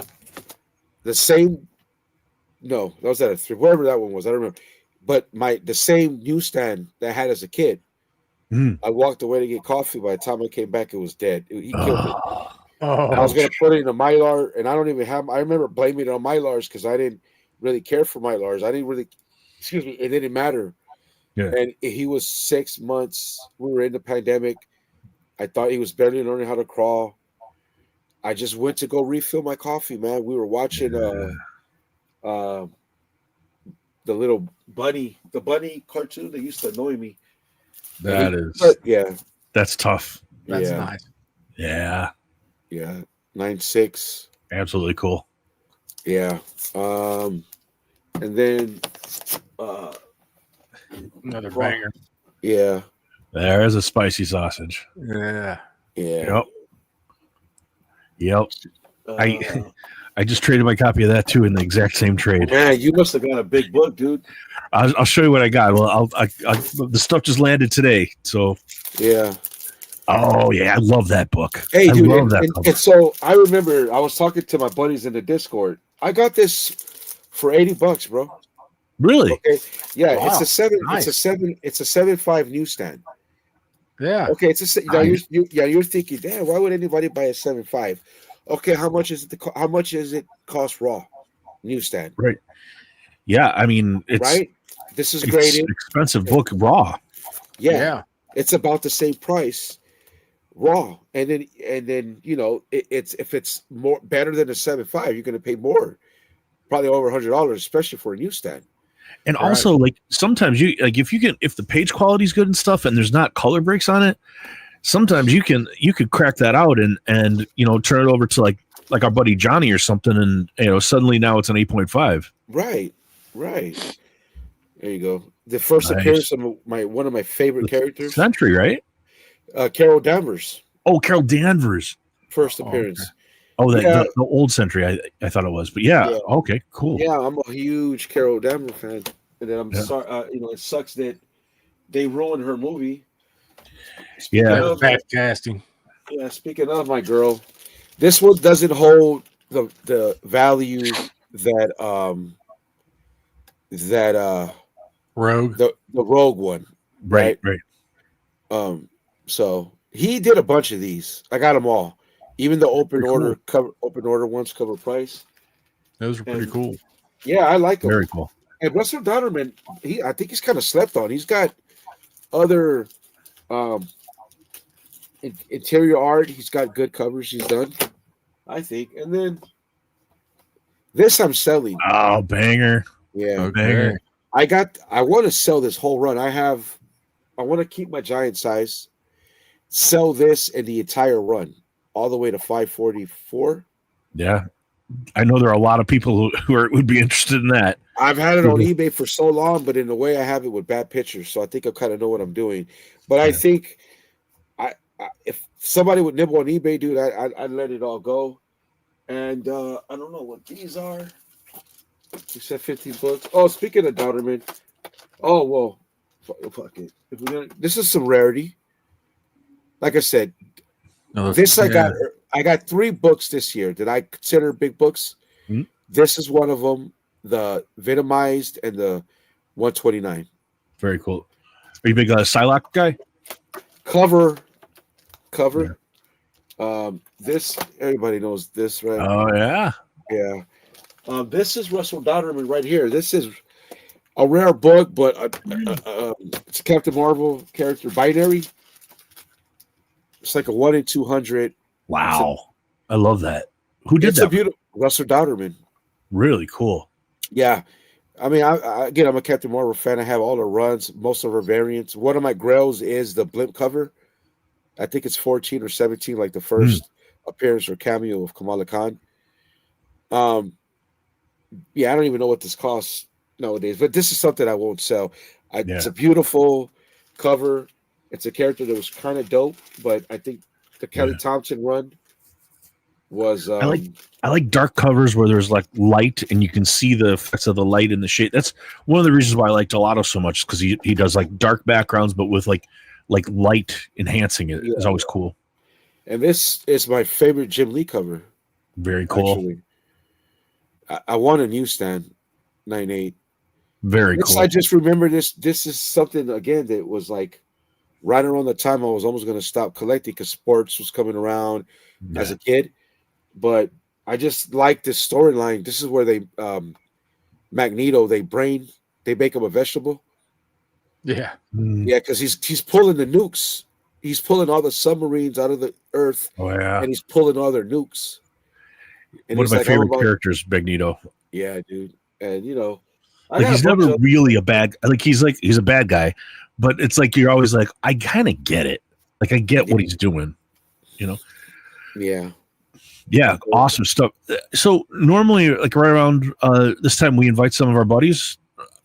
C: the same. No, that was at a 3. Wherever that one was, I don't remember. But the same newsstand that I had as a kid. I walked away to get coffee. By the time I came back, it was dead. He killed it. I was going to put it in a Mylar, and I don't even have. I remember blaming it on Mylars because I didn't really care for Mylars. I didn't really. Excuse me. It didn't matter.
B: Yeah.
C: And he was 6 months. We were in the pandemic. I thought he was barely learning how to crawl. I just went to go refill my coffee, man. We were watching the little bunny, the bunny cartoon that used to annoy me.
B: That's tough.
A: That's nice.
B: Yeah.
C: 9.6.
B: Absolutely cool.
C: Yeah. And then
A: another banger.
C: Yeah.
B: There's a spicy sausage.
A: Yeah.
B: Yep. I just traded my copy of that too in the exact same trade.
C: Man, you must have got a big book, dude.
B: I'll show you what I got. Well, the stuff just landed today, so
C: yeah.
B: Oh yeah, I love that book.
C: Hey, dude, and so I remember I was talking to my buddies in the Discord. I got this for $80, bro.
B: Really?
C: Okay. Yeah,
A: wow.
C: It's a 7.
A: Nice.
C: It's a 7.5 newsstand.
A: Yeah.
C: Okay, it's a nice. You're thinking, damn, why would anybody buy a 7.5? Okay, how much is it? How much is it cost raw newsstand?
B: Right. Yeah, I mean it's
C: right. This is graded.
B: Expensive book raw.
C: Yeah, it's about the same price raw, and then it's if it's more better than a 7.5, you're going to pay more, probably over $100, especially for a newsstand.
B: And also, like sometimes you like if the page quality is good and stuff, and there's not color breaks on it. Sometimes you could crack that out and turn it over to like our buddy Johnny or something, and suddenly now it's an 8.5.
C: Right. There you go. The first appearance of one of my favorite characters.
B: Sentry, right?
C: Carol Danvers.
B: Oh, Carol Danvers.
C: First appearance.
B: Okay. Oh, the old Sentry. I thought it was, but yeah. Okay, cool.
C: Yeah, I'm a huge Carol Danvers fan, and then I'm sorry. It sucks that they ruined her movie.
A: Bad casting.
C: Yeah, speaking of my girl, this one doesn't hold the value that
A: Rogue,
C: the Rogue one,
B: right.
C: So he did a bunch of these. I got them all, even the open order ones cover price.
A: Those are pretty cool.
C: Yeah, I like them.
B: Very cool.
C: And Russell Donnerman, I think he's kind of slept on. He's got other interior art. He's got good covers he's done, I think. And then this I'm selling.
B: Oh, banger.
C: Yeah.
B: Banger.
C: I want to sell this whole run. I want to keep my giant size, sell this and the entire run all the way to 544.
B: Yeah. I know there are a lot of people who would be interested in that.
C: I've had it on eBay for so long, but in a way I have it with bad pictures. So I think I kind of know what I'm doing. But I think if somebody would nibble on eBay, dude, I'd let it all go. And I don't know what these are. You said 15 bucks. Oh, speaking of Dowderman. Oh, well, fuck it. This is some rarity. Like I said, I got 3 books this year that I consider big books.
B: Mm-hmm.
C: This is one of them, the Venomized and the 129.
B: Very cool. Are you a big Psylocke guy?
C: Cover. Yeah. This, everybody knows this, right?
B: Oh, yeah.
C: Yeah. This is Russell Donnerman right here. This is a rare book, but it's a Captain Marvel character, Binary. It's like a 1 in 200.
B: Wow. I love that. Who did that?
C: It's a beautiful Russell Donnerman.
B: Really cool.
C: Yeah. I mean, I'm a Captain Marvel fan. I have all the runs, most of her variants. One of my grails is the blimp cover. I think it's 14 or 17, like the first appearance or cameo of Kamala Khan. Yeah, I don't even know what this costs. nowadays. But this is something I won't sell. It's
B: Yeah.
C: a beautiful cover. It's a character that was kind of dope, but I think the Kelly Thompson run was.
B: I like dark covers where there's like light and you can see the effects of the light and the shade. That's one of the reasons why I like Delato so much, because he does like dark backgrounds but with like light enhancing it. It's always cool.
C: And this is my favorite Jim Lee cover.
B: Very cool.
C: Actually. I want a newsstand 9.8.
B: Very cool.
C: I just remember this. This is something again that was like right around the time I was almost going to stop collecting because sports was coming around as a kid. But I just like this storyline. This is where they Magneto, they bake him a vegetable.
A: Yeah.
C: Yeah, because he's pulling the nukes. He's pulling all the submarines out of the earth.
B: Oh yeah.
C: And he's pulling all their nukes. And
B: one of my favorite characters, Magneto.
C: Yeah, dude. And
B: he's never really a bad, he's a bad guy, but it's like you're always like, I kind of get it. Like I get what he's doing,
C: Yeah.
B: Yeah, awesome stuff. So normally, like right around this time, we invite some of our buddies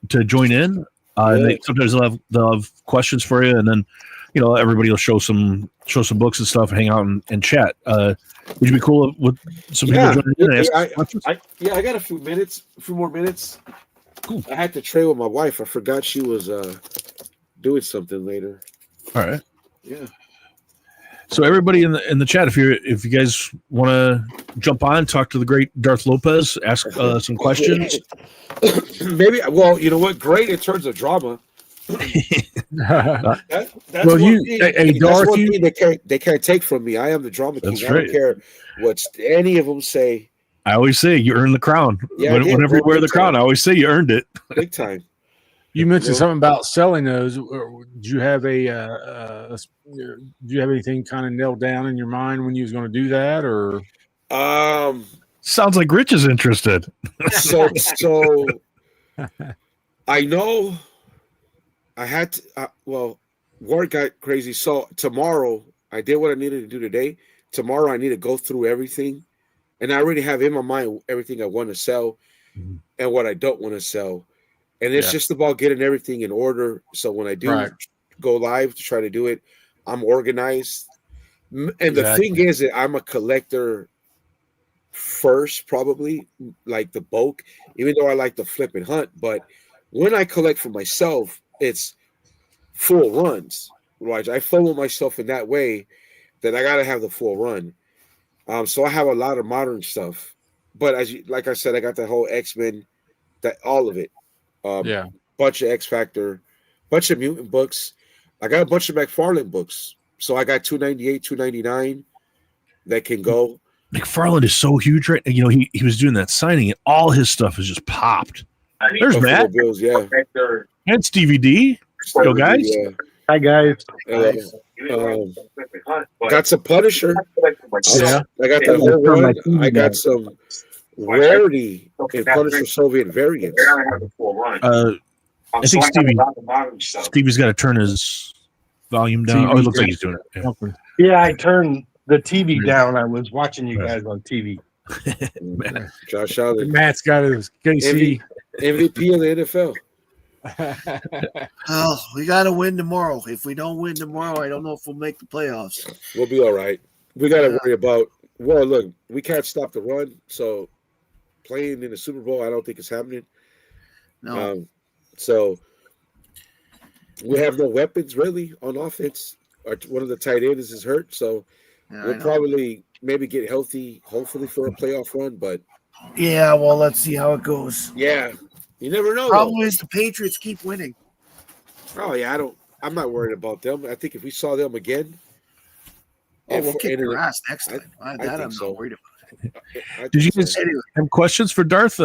B: to join in. Sometimes they'll have questions for you, and then everybody will show some books and stuff, and hang out and chat. Would you be cool with some people joining in? And ask questions?
C: I got a few more minutes.
B: Cool.
C: I had to trade with my wife. I forgot she was doing something later.
B: All right.
C: Yeah. So
B: everybody in the chat, if you guys want to jump on, talk to the great Darth Lopez, ask some questions.
C: Maybe. Well, you know what? Great in terms of drama. That's
A: well, Darth,
C: one thing they can't take from me. I am the drama king. I don't care what any of them say.
B: I always say you earn the crown.
C: Yeah,
B: whenever you wear the crown, I always say you earned it.
C: Big time.
A: You mentioned something about selling those. Do you have do you have anything kind of nailed down in your mind when you was going to do that, or?
B: Sounds like Rich is interested.
C: So I know I had to. Work got crazy. So tomorrow I did what I needed to do today. Tomorrow I need to go through everything, and I already have in my mind everything I want to sell and what I don't want to sell. And it's just about getting everything in order. So when I do go live to try to do it, I'm organized. And the thing is that I'm a collector first, probably, like the bulk, even though I like to flip and hunt. But when I collect for myself, it's full runs. Right? I follow myself in that way that I got to have the full run. So I have a lot of modern stuff. But like I said, I got the whole X-Men, all of it. Bunch of X Factor, bunch of mutant books. I got a bunch of McFarlane books. So I got 298, 299 that can go.
B: McFarlane is so huge, right? He was doing that signing, and all his stuff is just popped. There's Matt.
C: Bills, yeah.
B: And Stevie D. Yo, guys.
C: Yeah.
D: Hi, guys.
C: Got some Punisher. I got that whole run. I got some rarity in Punisher Soviet variants.
B: I think Stevie's got to turn his volume down. It looks like he's doing it.
D: Yeah, I turned the TV down. I was watching you guys on TV.
C: Josh Allen.
A: Matt's got his KC
C: MVP of the NFL.
E: Oh, we got to win tomorrow. If we don't win tomorrow, I don't know if we'll make the playoffs.
C: We'll be all right. We got to worry about. Well, look, we can't stop the run. So playing in the Super Bowl, I don't think it's happening.
E: No.
C: So we have no weapons really on offense. One of the tight ends is hurt, so we'll probably maybe get healthy, hopefully for a playoff run. But
E: yeah, well, let's see how it goes.
C: Yeah, you never know.
E: Problem is the Patriots keep winning.
C: Oh yeah, I'm not worried about them. I think if we saw them again,
E: we'll kick their ass next time.
C: I'm
E: not worried about it.
B: Did you guys have questions for Darth,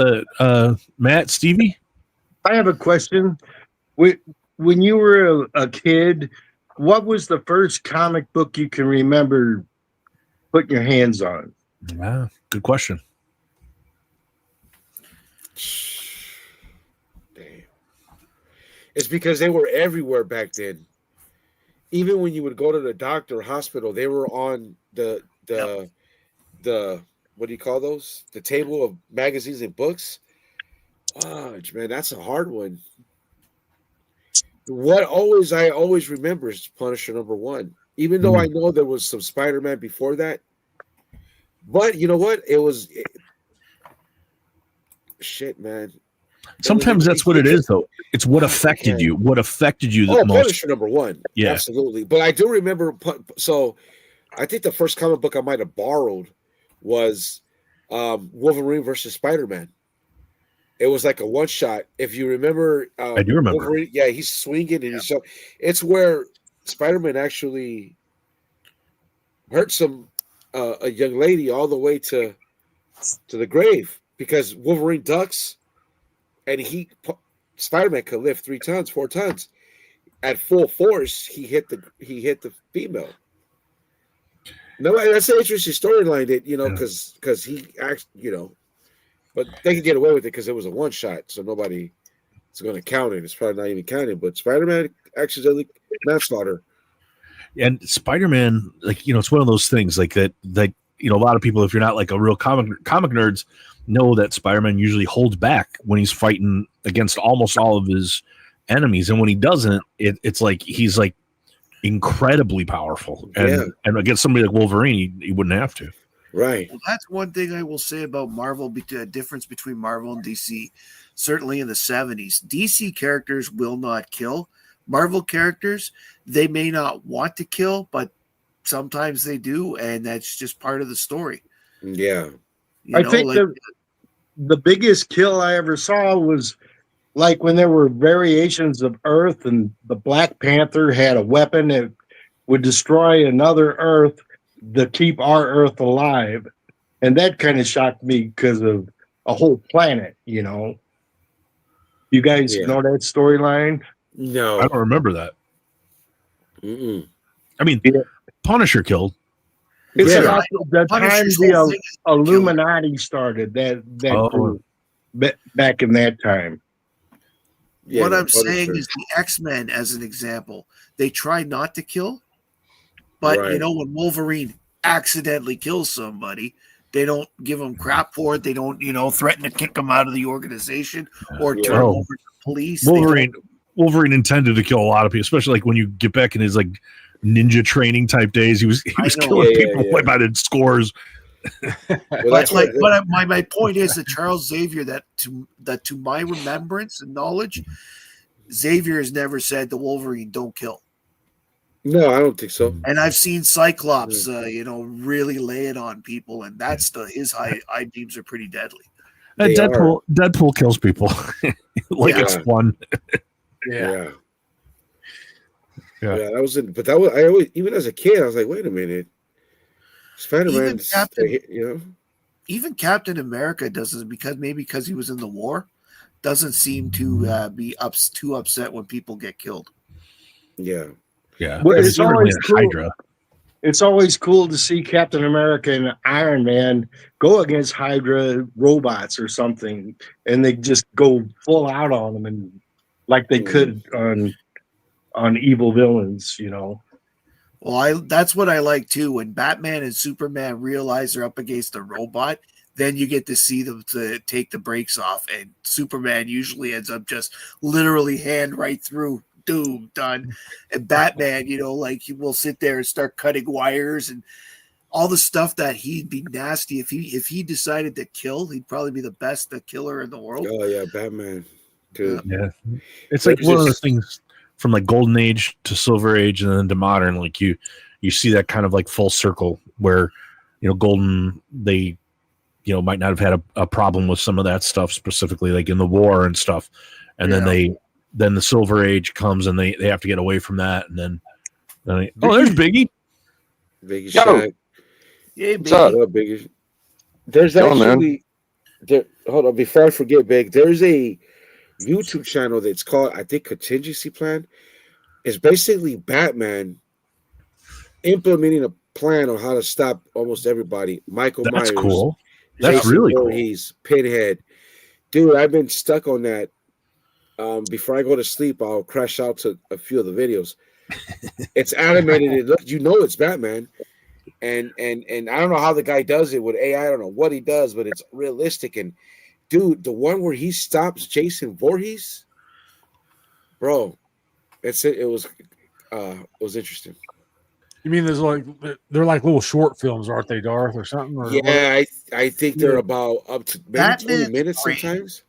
B: Matt, Stevie?
D: I have a question. When you were a kid, what was the first comic book you can remember putting your hands on?
B: Yeah, good question.
C: Damn. It's because they were everywhere back then. Even when you would go to the doctor or hospital, they were on the what do you call those? The table of magazines and books. Fudge, man, that's a hard one. I always remember is Punisher #1, even though I know there was some Spider-Man before that. But you know what? Shit, man.
B: Sometimes that's what it is, though. It's what affected you. What affected you the most?
C: Punisher #1.
B: Yeah,
C: absolutely. But I do remember. So I think the first comic book I might have borrowed was Wolverine versus Spider-Man. It was like a one shot. If you remember,
B: I do remember.
C: Wolverine, yeah, he's swinging and it's where Spider-Man actually hurt a young lady all the way to the grave because Wolverine ducks and Spider-Man could lift 3 tons, 4 tons at full force. He hit the female. No, that's an interesting storyline that because he actually but they could get away with it because it was a one shot, so nobody is going to count it. It's probably not even counted. But Spider-Man accidentally manslaughter.
B: And Spider-Man, it's one of those things like that. A lot of people, if you're not like a real comic nerds, know that Spider-Man usually holds back when he's fighting against almost all of his enemies, and when he doesn't, it's like he's like incredibly powerful. And against somebody like Wolverine, he wouldn't have to.
C: Right.
E: Well, that's one thing I will say about Marvel, the difference between Marvel and DC. Certainly in the 70s, DC characters will not kill. Marvel characters, they may not want to kill, but sometimes they do, and that's just part of the story.
C: Yeah.
D: I think the biggest kill I ever saw was like when there were variations of Earth and the Black Panther had a weapon that would destroy another Earth to keep our Earth alive. And that kind of shocked me because of a whole planet, You guys know that storyline?
C: No.
B: I don't remember that.
C: Mm-mm.
B: I mean, Punisher killed.
D: It's about the time the Illuminati started that group back in that time.
C: Yeah,
E: what I'm saying is the X-Men, as an example, they try not to kill, but when Wolverine accidentally kills somebody, they don't give him crap for it. They don't, threaten to kick him out of the organization or turn him over to the police.
B: Wolverine intended to kill a lot of people, especially like when you get back in his like ninja training type days. He was killing people by the scores.
E: But my point is that Charles Xavier, that to my remembrance and knowledge, Xavier has never said to Wolverine, "Don't kill."
C: No, I don't think so.
E: And I've seen Cyclops, really lay it on people, and that's his eye beams are pretty deadly.
B: Deadpool kills people it's fun.
C: Yeah, that was it. But I always, even as a kid, I was like, wait a minute, Spider-Man,
E: even Captain America doesn't, because he was in the war, doesn't seem to be too upset when people get killed.
C: Yeah.
D: But it's always cool. Hydra. It's always cool to see Captain America and Iron Man go against Hydra robots or something, and they just go full out on them, and like they could on evil villains,
E: Well, that's what I like too. When Batman and Superman realize they're up against a robot, then you get to see them to take the brakes off, and Superman usually ends up just literally hand right through. Doom, done. And Batman, he will sit there and start cutting wires and all the stuff that he'd be nasty. If he decided to kill, he'd probably be the best killer in the world.
C: Oh yeah, Batman. Dude.
B: Yeah. It's like one of those things from like Golden Age to Silver Age and then to modern. Like you see that kind of like full circle where Golden, they might not have had a problem with some of that stuff specifically, like in the war and stuff, and then the Silver Age comes and they have to get away from that, and then there's Biggie.
C: Biggie Shaq.
E: Yeah,
C: What's up, Biggie? There's actually hold on, before I forget, Big, there's a YouTube channel that's called, I think, Contingency Plan. It's basically Batman implementing a plan on how to stop almost everybody. Michael Myers.
B: That's cool.
C: That's
B: really cool.
C: He's Pinhead. Dude, I've been stuck on that. Before I go to sleep, I'll crash out to a few of the videos. It's animated. It's Batman, and I don't know how the guy does it with AI. I don't know what he does, but it's realistic. And dude, the one where he stops Jason Voorhees, bro, it was interesting.
A: You mean there's like they're like little short films, aren't they, Darth, or something? Or what?
C: Yeah, I think they're about up to maybe 20
E: Batman's
C: minutes
E: great.
C: sometimes.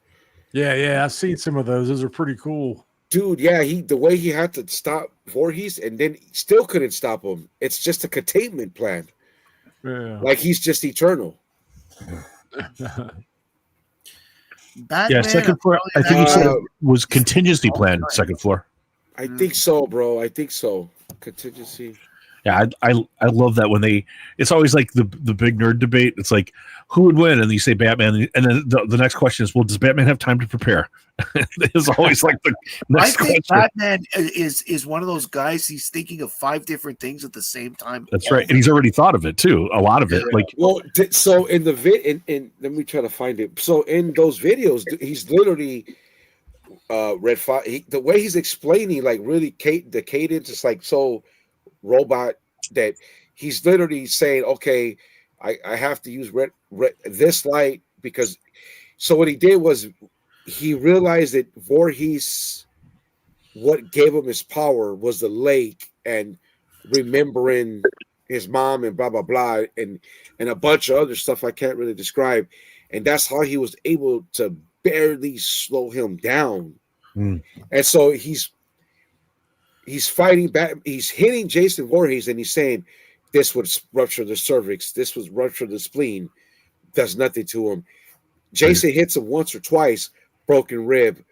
A: Yeah, I've seen some of those. Those are pretty cool.
C: Dude, yeah, the way he had to stop Voorhees and then still couldn't stop him. It's just a containment plan.
A: Yeah.
C: Like he's just eternal.
E: Batman,
B: Yeah, second floor. I think you said it was contingency plan. Second floor.
C: I think so, bro. I think so. Contingency.
B: Yeah, I love that when it's always like the big nerd debate. It's like who would win, and you say Batman, and then the next question is, well, does Batman have time to prepare? It's always like the next
E: I think
B: question.
E: Batman is one of those guys. He's thinking of 5 different things at the same time.
B: That's right, and he's already thought of it too. A lot of it, like
C: Well, so in the in let me try to find it. So in those videos, he's literally Red Fox. The way he's explaining, like really, the cadence is like so robot that he's literally saying, okay, I have to use red this light because. So what he did was he realized that Voorhees, what gave him his power was the lake and remembering his mom and blah blah blah and a bunch of other stuff I can't really describe, and that's how he was able to barely slow him down. And so he's fighting back. He's hitting Jason Voorhees, and he's saying, "This would rupture the cervix. This would rupture the spleen. Does nothing to him." Jason hits him once or twice, broken rib,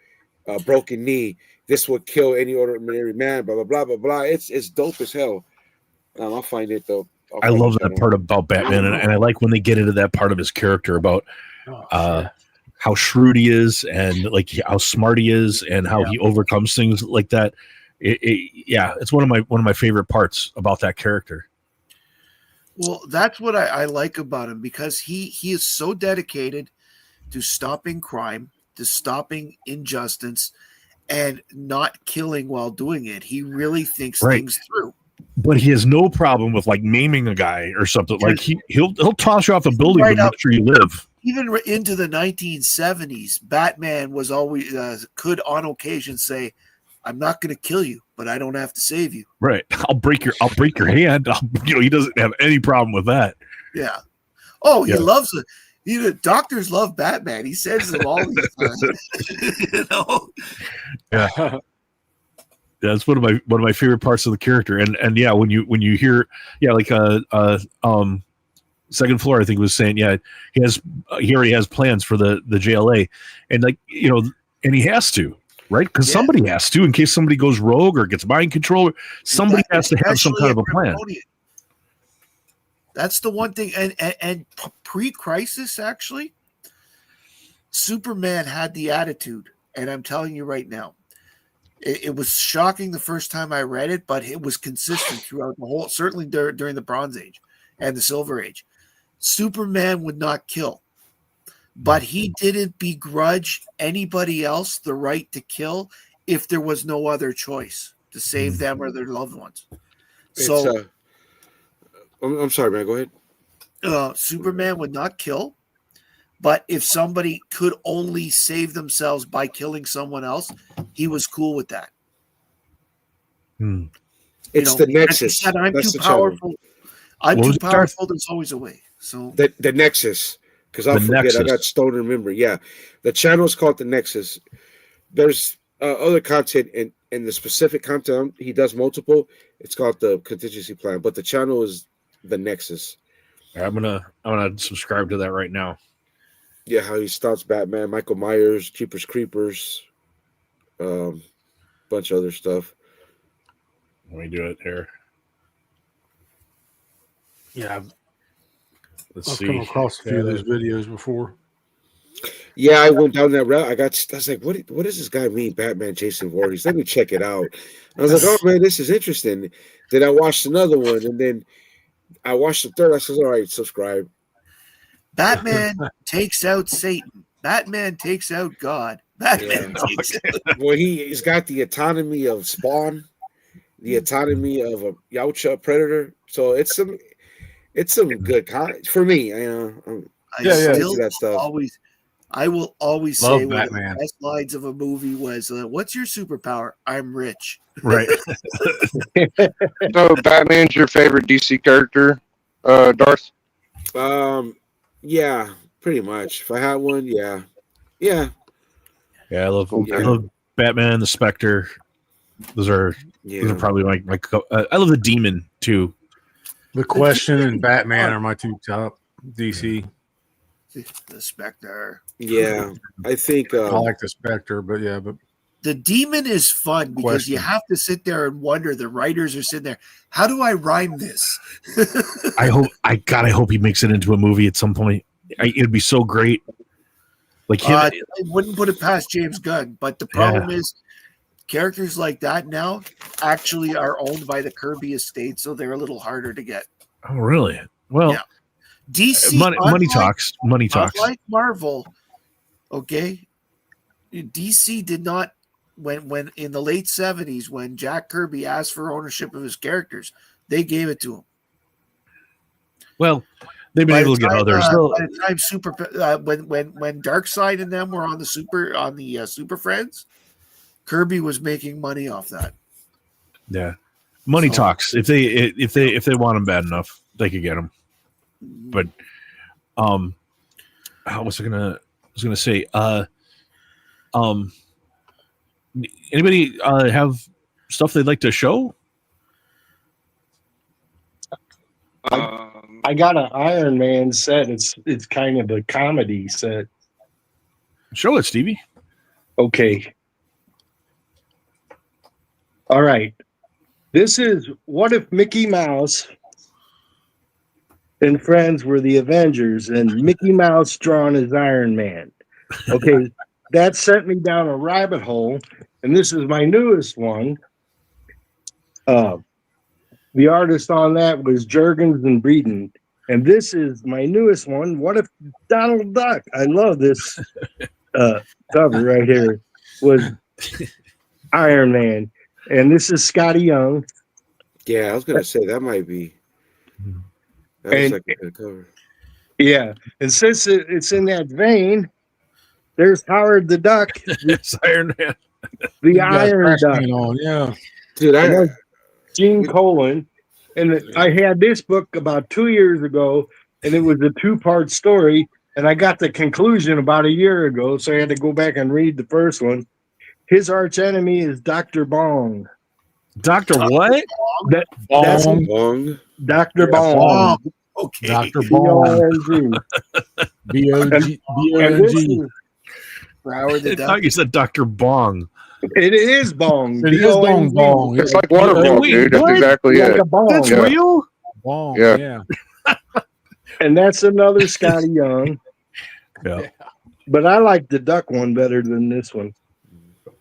C: broken knee. This would kill any ordinary man. Blah blah blah blah blah. It's dope as hell. I'll find it though.
B: I love that part about Batman, and I like when they get into that part of his character about how shrewd he is and like how smart he is and how he overcomes things like that. It's one of my favorite parts about that character.
E: Well, that's what I like about him because he is so dedicated to stopping crime, to stopping injustice, and not killing while doing it. He really thinks things through.
B: But he has no problem with like maiming a guy or something. Like he'll toss you off a building to make sure you live.
E: Even into the 1970s, Batman was always could on occasion say, "I'm not going to kill you, but I don't have to save you."
B: Right. I'll break your hand. He doesn't have any problem with that.
E: Yeah. Oh, he loves it. Doctors love Batman. He says them all the time.
B: Yeah. That's one of my favorite parts of the character. And yeah, when you hear like second floor, I think was saying, he already has plans for the JLA, and like and he has to, right? Because somebody has to, in case somebody goes rogue or gets mind control. Somebody has to have some kind of a plan.
E: That's the one thing. And pre-crisis, actually, Superman had the attitude, and I'm telling you right now, it was shocking the first time I read it, but it was consistent throughout the whole. Certainly during the Bronze Age and the Silver Age, Superman would not kill, but he didn't begrudge anybody else the right to kill if there was no other choice to save them or their loved ones. So,
C: I'm sorry, man. Go ahead.
E: Superman would not kill, but if somebody could only save themselves by killing someone else, he was cool with that.
C: It's the Nexus.
E: Said, I'm too powerful. I'm too powerful. There's always a way. So
C: the Nexus, because I'll forget. Nexus. I got stoned. Remember, yeah, the channel is called the Nexus. There's other content and the specific content he does multiple. It's called the contingency plan, but the channel is the Nexus.
B: I'm gonna subscribe to that right now.
C: Yeah, how he stops Batman, Michael Myers, Jeepers Creepers, bunch of other stuff.
B: Let me do it here.
A: Yeah,
B: I've
A: come across a few of those videos before.
C: Yeah, I went down that route. I was like, what does this guy mean, Batman Jason Voorhees? Let me check it out. I was like, oh man, this is interesting. Then I watched another one, and then I watched the third. I said, all right, subscribe.
E: Batman takes out Satan. Batman takes out God. Batman takes out.
C: Well, he's got the autonomy of Spawn, the autonomy of a Yautja Predator. So it's some good content for me.
E: I still
C: that stuff.
E: always I will always
A: Love
E: say one of
A: Batman.
E: the best lines of a movie was, "What's your superpower? I'm rich."
B: Right.
F: So Batman's your favorite DC character, Darth?
C: Yeah, pretty much. If I had one, yeah.
B: Yeah, I love Batman, the Spectre. Those are probably my I love the Demon too.
A: The Question and Batman are my two top DC.
E: The Spectre.
C: Yeah, I think
A: I like the Spectre, but
E: the Demon is fun because you have to sit there and wonder. The writers are sitting there. How do I rhyme this?
B: I hope he makes it into a movie at some point. It'd be so great. Like him,
E: I wouldn't put it past James Gunn, but the problem is characters like that now actually are owned by the Kirby estate, so they're a little harder to get.
B: Oh, really? Well,
E: DC
B: money talks. Money talks.
E: Unlike Marvel, okay, DC did not. When in the late 70s, when Jack Kirby asked for ownership of his characters, they gave it to him.
B: Well, they've been able to get others.
E: By the time when Darkseid and them were on the Super Friends, Kirby was making money off that.
B: Yeah, money talks. If they want them bad enough, they could get them. But I was gonna say anybody have stuff they'd like to show?
D: I got an Iron Man set. It's kind of a comedy set.
B: Show it, Stevie.
D: Okay. All right. This is what if Mickey Mouse and friends were the Avengers and Mickey Mouse drawn as Iron Man. Okay. That sent me down a rabbit hole, and this is my newest one. The artist on that was Jurgens and Breeden, and this is my newest one. What if Donald Duck? I love this cover right here. Was Iron Man, and this is Scotty Young.
C: Yeah, I was gonna say that might be. That looks like a good cover.
D: Yeah, and since it's in that vein. There's Howard the Duck.
B: It's Iron Man.
D: The Iron Duck.
A: Yeah.
C: Dude,
D: Gene Colan. And I had this book about 2 years ago, and it was a 2-part story. And I got the conclusion about a year ago, so I had to go back and read the first one. His arch enemy is Dr. Bong.
B: Dr. what?
D: That's
C: Bong.
D: Dr. Bong.
E: Okay.
A: Dr. Bong. B-O-G.
E: For Howard the
B: I
E: Duck.
B: thought you said Dr. Bong.
D: It is Bong.
A: It is Bong.
F: It's like water bong, dude. That's exactly
D: like
F: it.
D: a bong.
B: That's real?
A: Bong.
F: Yeah.
A: Yeah.
D: And that's another Scotty Young.
B: Yeah.
D: But I like the Duck one better than this one.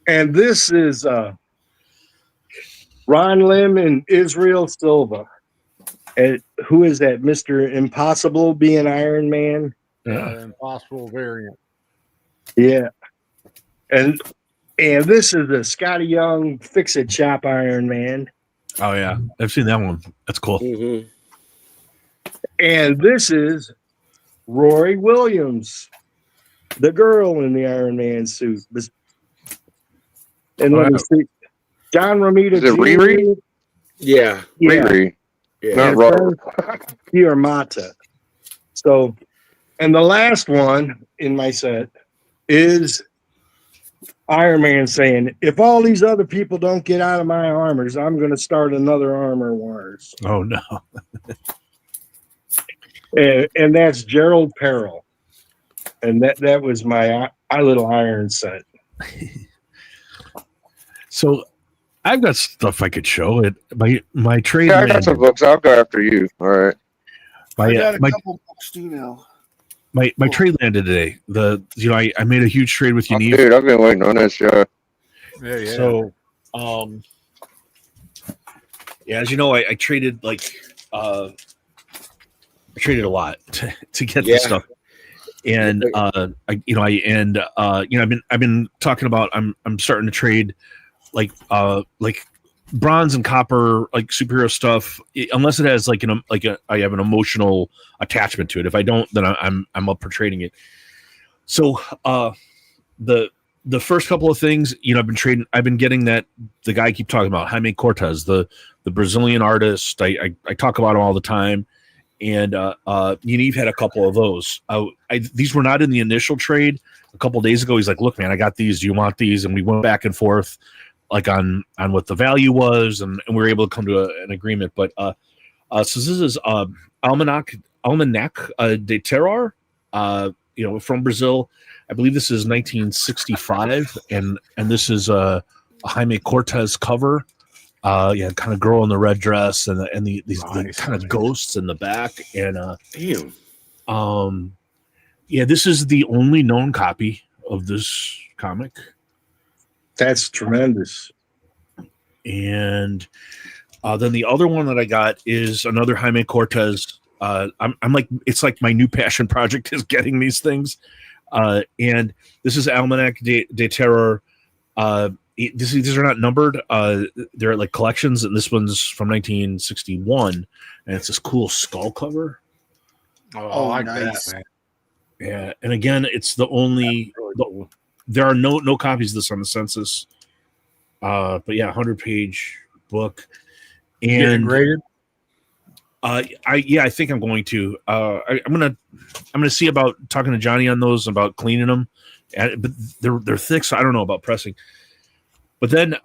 D: And this is Ron Lim and Israel Silva. And who is that? Mr. Impossible being Iron Man?
A: Impossible variant.
D: Yeah. And this is a Scotty Young Fix-It Shop Iron Man.
B: Oh, yeah. I've seen that one. That's cool.
C: Mm-hmm.
D: And this is Rory Williams, the girl in the Iron Man suit. And let me see. John Romita.
F: Is it Riri?
C: Yeah.
F: Riri.
C: Yeah.
F: Not Robert.
D: Pierre Mata. So, and the last one in my set is Iron Man saying, if all these other people don't get out of my armors, I'm going to start another Armor Wars.
B: Oh, no.
D: And that's Gerald Perrell. And that was my Little Iron set.
B: So I've got stuff I could show. My trade.
F: Yeah, I got some books. I'll go after you. All right.
E: I got a couple books too now.
B: My trade landed today. I made a huge trade with Yaniv.
F: Dude, I've been waiting on this. Yeah.
A: Yeah.
B: So, as you know, I traded I traded a lot to get this stuff, and I've been talking about I'm starting to trade like bronze and copper superhero stuff, unless it has I have an emotional attachment to it. If I don't, then I'm up for trading it. So the first couple of things, I've been getting that the guy I keep talking about, Jaime Cortez, the Brazilian artist. I talk about him all the time. And Yaniv had a couple of those. These were not in the initial trade. A couple of days ago, he's like, "Look, man, I got these. Do you want these?" And we went back and forth, like on what the value was, and we were able to come to an agreement. But so this is Almanac de Terror, from Brazil. I believe this is 1965, and this is a Jaime Cortez cover. Kind of girl in the red dress and these kind of ghosts in the back, and this is the only known copy of this comic.
D: That's tremendous.
B: And then the other one that I got is another Jaime Cortez. I'm like, it's like my new passion project is getting these things. And this is Almanac de Terror. These are not numbered. They're like collections, and this one's from 1961, and it's this cool skull cover.
A: Oh, I like
E: nice.
A: that, man.
B: Yeah, and again, it's the only. There are no copies of this on the census. But yeah, 100-page book. And
A: graded.
B: I think I'm going to. I'm gonna see about talking to Johnny on those, about cleaning them. But they're thick, so I don't know about pressing. But then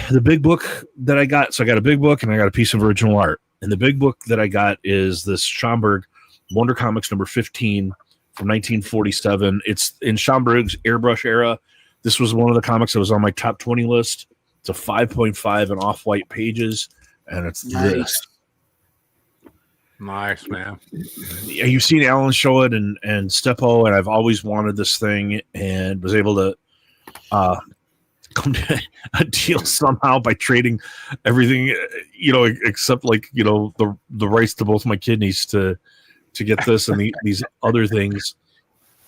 B: the big book that I got, so I got a big book and I got a piece of original art. And the big book that I got is this Schomburg Wonder Comics number 15 from 1947. It's in Schomburg's airbrush era. This was one of the comics that was on my top 20 list. It's a 5.5 and off-white pages, and it's this.
A: Nice, man.
B: You've seen Alan show it and Steppo, and I've always wanted this thing and was able to come to a deal somehow by trading everything, except the rights to both my kidneys to get this and these other things.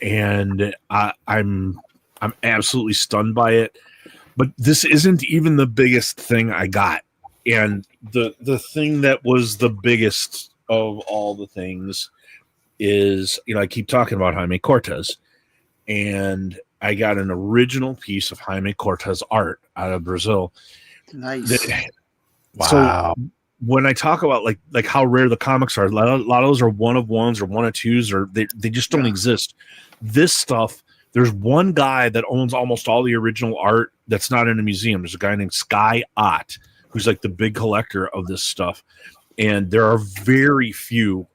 B: And I'm absolutely stunned by it. But this isn't even the biggest thing I got. And the thing that was the biggest of all the things is, I keep talking about Jaime Cortez, and I got an original piece of Jaime Cortez art out of Brazil.
E: Nice.
B: Wow. So when I talk about like how rare the comics are, a lot of those are one of ones or one of twos, or they just don't exist. This stuff, there's one guy that owns almost all the original art that's not in a museum. There's a guy named Sky Ott, who's like the big collector of this stuff. And there are very few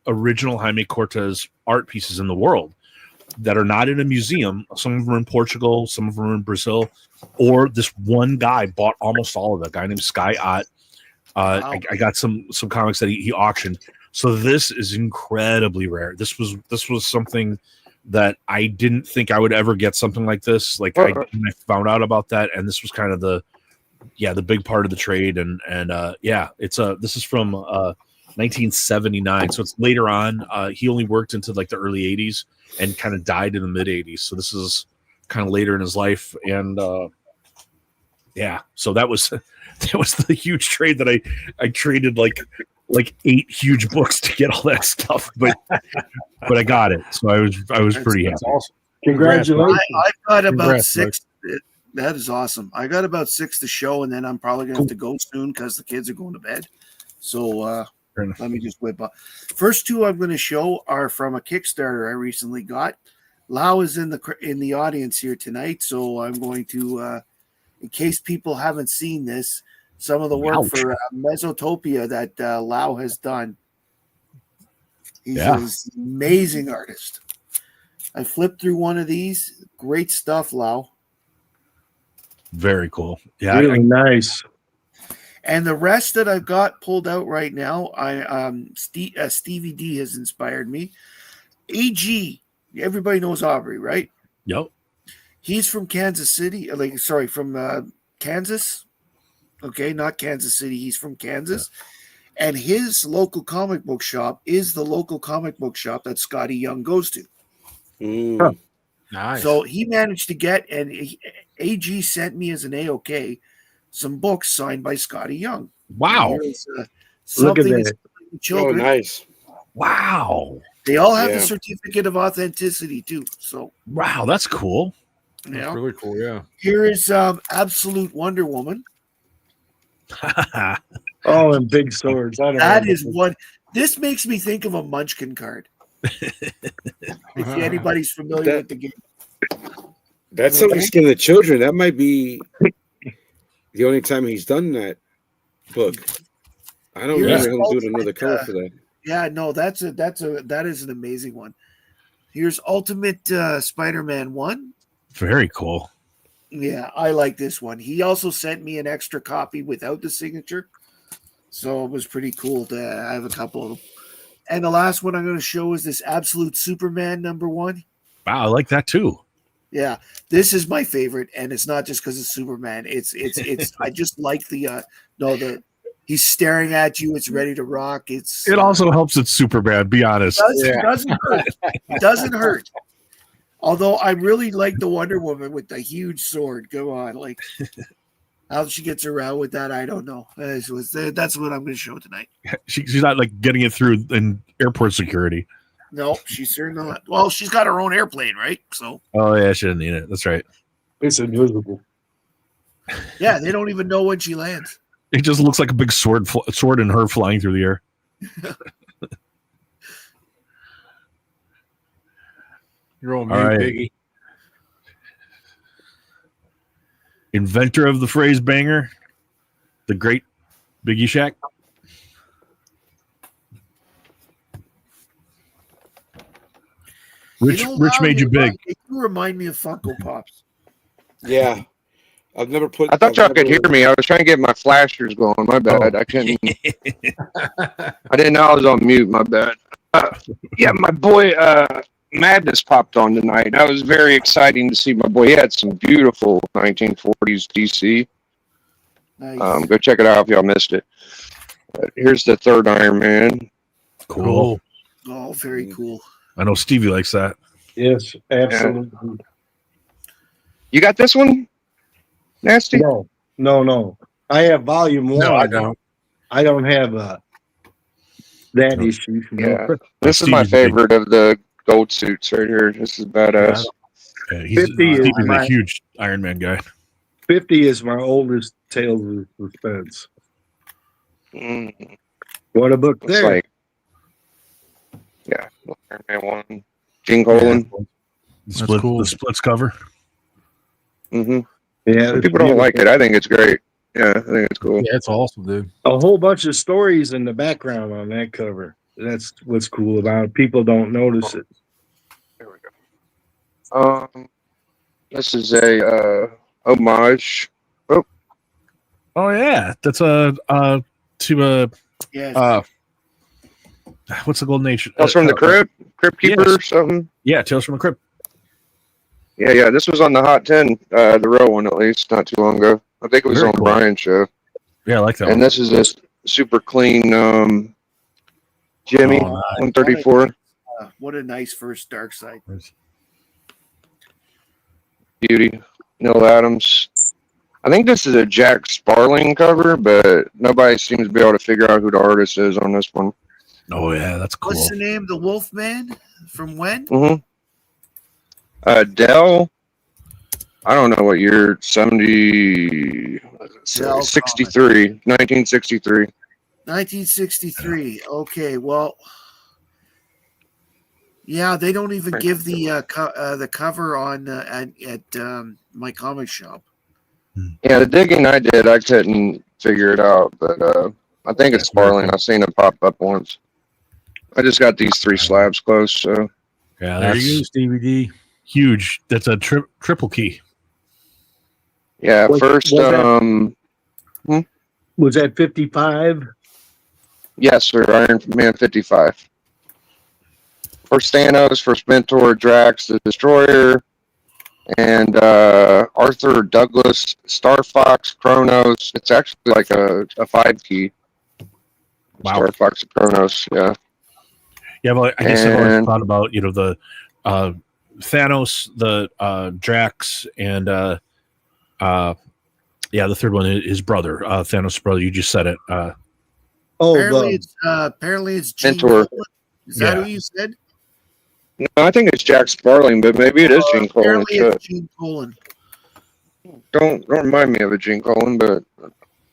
B: original Jaime Cortez art pieces in the world that are not in a museum. Some of them are in Portugal, some of them are in Brazil, or this one guy bought almost all of it. A guy named Sky Ott. Wow. I got some comics that he auctioned. So this is incredibly rare. This was something that I didn't think I would ever get something like this. Like I found out about that, and this was kind of the big part of the trade. And this is from 1979, so it's later on. He only worked into like the early 80s and kind of died in the mid 80s. So this is kind of later in his life, and so that was the huge trade that I traded like 8 huge books to get all that stuff, but I got it, so I was pretty happy.
A: Awesome.
D: Congratulations!
E: I've got about 6. That is awesome. I got about 6 to show, and then I'm probably gonna have to go soon because the kids are going to bed. So let me just whip up. First 2 I'm going to show are from a Kickstarter I recently got. Lau is in the audience here tonight, so I'm going to, in case people haven't seen this, some of the work for Mesotopia that Lau has done. He's an amazing artist. I flipped through one of these. Great stuff, Lau.
B: Very cool. Yeah,
D: really nice.
E: And the rest that I've got pulled out right now, Stevie D has inspired me. AG, everybody knows Aubrey, right?
B: Yep.
E: He's from Kansas City. From Kansas. Okay, not Kansas City. He's from Kansas. Yeah. And his local comic book shop is the local comic book shop that Scotty Young goes to.
C: Huh.
A: Nice.
E: So he managed to get, and AG sent me as an AOK some books signed by Scotty Young.
B: Wow.
E: Look at that.
C: Oh, nice.
B: Wow.
E: They all have
C: Yeah.
E: the certificate of authenticity too. So
B: Wow, that's cool.
A: That's really cool. Yeah.
E: here is Absolute Wonder Woman.
D: Oh, and big swords. I don't
E: That
D: know.
E: is one. This makes me think of a Munchkin card. If anybody's familiar with the game.
C: That's something skin of children. That might be the only time he's done that book. I don't remember him doing another cover for that.
E: Yeah, no, that is an amazing one. Here's Ultimate Spider-Man 1.
B: Very cool.
E: Yeah, I like this one. He also sent me an extra copy without the signature. So it was pretty cool to have a couple of them. And the last one I'm going to show is this Absolute Superman #1.
B: Wow, I like that too.
E: Yeah, this is my favorite, and it's not just because it's Superman. It's I just like the he's staring at you. It's ready to rock.
B: It also helps it's Superman. Be honest.
E: It doesn't hurt. It doesn't hurt. Although I really like the Wonder Woman with the huge sword. Go on, like how she gets around with that, I don't know. That's what I'm going to show tonight.
B: She's not like getting it through in airport security.
E: No, she's certainly not. Well, she's got her own airplane, right? So.
B: Oh yeah, she didn't need it. That's right.
D: It's invisible.
E: Yeah, they don't even know when she lands.
B: It just looks like a big sword and her flying through the air.
A: You're on
B: All
A: mute,
B: right.
A: Biggie.
B: Inventor of the phrase banger, the great Biggie Shack. Rich made you big.
E: You remind me of Funko Pops.
C: Yeah. I've never put.
F: I thought y'all could hear me. I was trying to get my flashers going. My bad. I couldn't. I didn't know I was on mute. My bad. Yeah, my boy Madness popped on tonight. That was very exciting to see my boy. He had some beautiful 1940s DC.
E: Nice.
F: Go check it out if y'all missed it. Here's the third Iron Man.
B: Cool.
E: Oh, very cool.
B: I know Stevie likes that.
D: Yes, absolutely.
F: You got this one? Nasty?
D: No. I have volume 1.
A: No, I don't.
D: I don't have that issue.
F: Yeah. This is my favorite of the gold suits right here. This is badass.
B: Yeah, he's
D: 50 is
B: Stevie's a
D: my-
B: huge Iron Man guy.
D: 50 is my oldest Tales of Suspense.
F: Mm.
D: What a book
F: It's
D: there.
F: like, yeah, Iron Man 1. Gene Colan.
B: The splits cover.
F: Mm-hmm.
D: Yeah, it's
F: People don't
D: beautiful.
F: like it. I think it's great. Yeah, I think it's cool.
A: Yeah, it's awesome, dude.
D: A whole bunch of stories in the background on that cover. That's what's cool about it. People don't notice it.
F: There we go. This is a homage.
B: Oh yeah, that's to
E: Yes.
B: what's the Golden Age?
F: Tales from the Crypt Keeper or something.
B: Yeah, Tales from the Crypt.
F: Yeah. This was on the Hot 10, the real one at least, not too long ago. I think it was
B: Very
F: on
B: cool.
F: Brian's show.
B: Yeah, I like that
F: And
B: one.
F: this is a super clean Jimmy
B: Oh, nice.
F: 134.
E: What a nice first Dark Side.
F: Beauty. Neil Adams. I think this is a Jack Sparling cover, but nobody seems to be able to figure out who the artist is on this one.
B: Oh yeah, that's cool.
E: What's the name? The Wolfman? From when?
F: Mm-hmm. Dell. I don't know what year. 63. 1963.
E: 1963. Okay, well, yeah, they don't even give the cover on at my comic shop.
F: Yeah, the digging I did, I couldn't figure it out, but I think it's Sparling. I've seen it pop up once. I just got these 3 slabs close, so
B: Yeah,
A: There
B: that's
A: you go, Stevie D.
B: huge. That's a triple key.
F: yeah.
D: Was-
F: First,
D: was Was that 55?
F: yes, sir. Iron Man 55. First Thanos, first Mentor, Drax the Destroyer, and Arthur Douglas, Star Fox, Kronos. It's actually like a 5 key.
B: Wow.
F: Star Fox and Kronos, yeah.
B: Yeah, well, I guess I've always
F: And-
B: thought about the Thanos, the Drax, and the third one, his brother, Thanos' brother. You just said it.
D: Oh,
E: Apparently, it's Gene
F: Mentor.
E: Colan. Is that who you said?
F: No, I think it's Jack Sparling, but maybe it is Gene Colan.
E: Apparently it's Gene Colan.
F: Don't remind me of a Gene Colan, but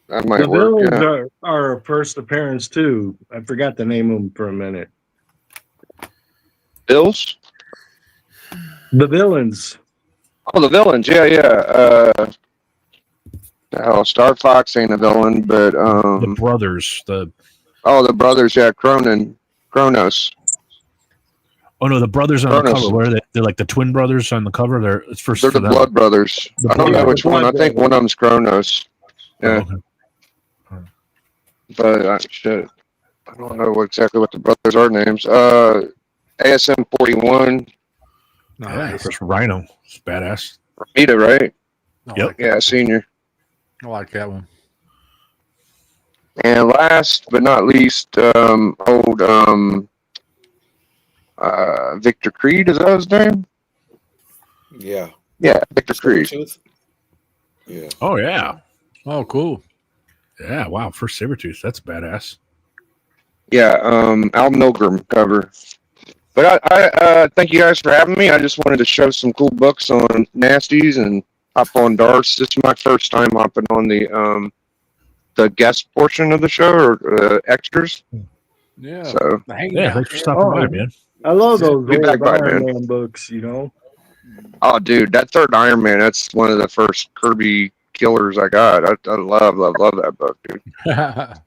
F: that might
D: The
F: work.
D: villains
F: Yeah.
D: are a first appearance too. I forgot to name them for a minute.
F: Bills?
D: The villains.
F: Oh, the villains. Yeah. Star Fox ain't a villain, but
B: The brothers.
F: the brothers. Yeah, Kronos.
B: Oh no, the brothers on the
F: Kronos.
B: cover. What are they? They're like the twin brothers on the cover. It's first
F: They're
B: for
F: the
B: them.
F: Blood Brothers.
B: The
F: I don't know
B: Blood
F: which one. I think one of them's Kronos. Yeah,
B: Oh, okay.
F: but shit, I don't know exactly what the brothers are names. ASM 41.
B: Yeah,
A: Nice.
B: first Rhino. It's badass.
F: Ramita, right?
A: I
B: Yep.
A: like,
F: Yeah, senior.
A: I like that one.
F: And last but not least, old Victor Creed, is that his name?
C: Yeah.
F: Yeah, Victor Creed.
C: Sabretooth? Yeah.
B: Oh yeah.
A: Oh, cool.
B: Yeah. Wow. First Sabretooth. That's badass.
F: Yeah, Al Milgram cover. But I thank you guys for having me. I just wanted to show some cool books on nasties and hop on darts. This is my first time hopping on the guest portion of the show or extras.
A: Yeah.
F: So
B: Yeah. Thanks for stopping by, man.
D: I love those
F: Be
D: old
F: back by,
D: Iron
F: man.
D: Man books, you know.
F: oh dude, that third Iron Man, that's one of the first Kirby killers I got. I love that book, dude.
D: The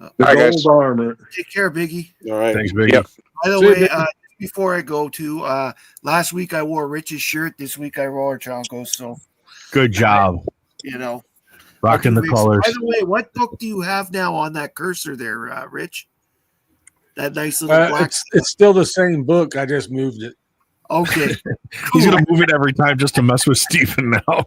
F: All right, guys.
D: gold armor.
E: Take care, Biggie.
C: All right.
B: Thanks, Biggie.
F: Yep.
E: By the
A: See you,
E: way,
A: Biggie.
E: before I go to last week I wore Rich's shirt. This week I wore Chonko's. So
B: Good job.
E: you know,
B: Rocking the colors.
E: By the way, what book do you have now on that cursor there, Rich? That nice little black.
A: It's still the same book. I just moved it.
E: Okay,
B: He's gonna move it every time just to mess with Stephen now.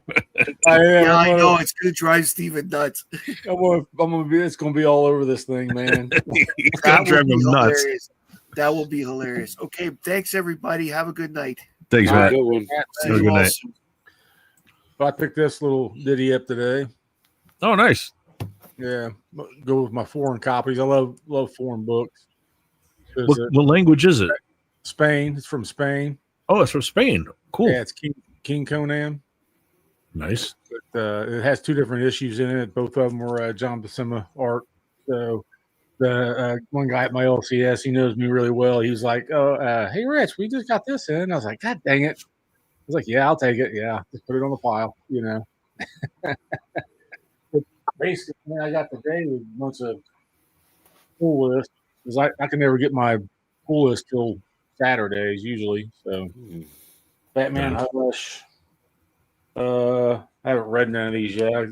A: I am.
E: yeah, I
A: I'm
E: know
A: gonna,
E: it's gonna drive Steven nuts.
A: I'm gonna be. It's gonna be all over this thing, man.
B: He's gonna drive him nuts.
E: hilarious. That will be hilarious. Okay, thanks everybody. Have a good night.
B: Thanks,
C: All right,
B: Matt.
C: good one.
E: See
B: Have a
E: you
B: good
E: all
B: night.
E: soon.
A: I picked this little ditty up today.
B: Oh, nice.
A: Yeah, go with my foreign copies. I love foreign books.
B: What language is it?
A: Spain. It's from Spain.
B: Oh, it's from Spain. Cool.
A: Yeah, it's King Conan.
B: Nice.
A: But, it has two different issues in it. Both of them were John Buscema art. So the one guy at my LCS, he knows me really well. He was like, "Oh, hey, Rich, we just got this in." I was like, "God dang it!" I was like, "Yeah, I'll take it. Yeah, just put it on the pile." You know. But basically, I got today with a bunch of pull lists because I can never get my pull list till Saturdays usually. So Batman Hush. I haven't read none of these yet.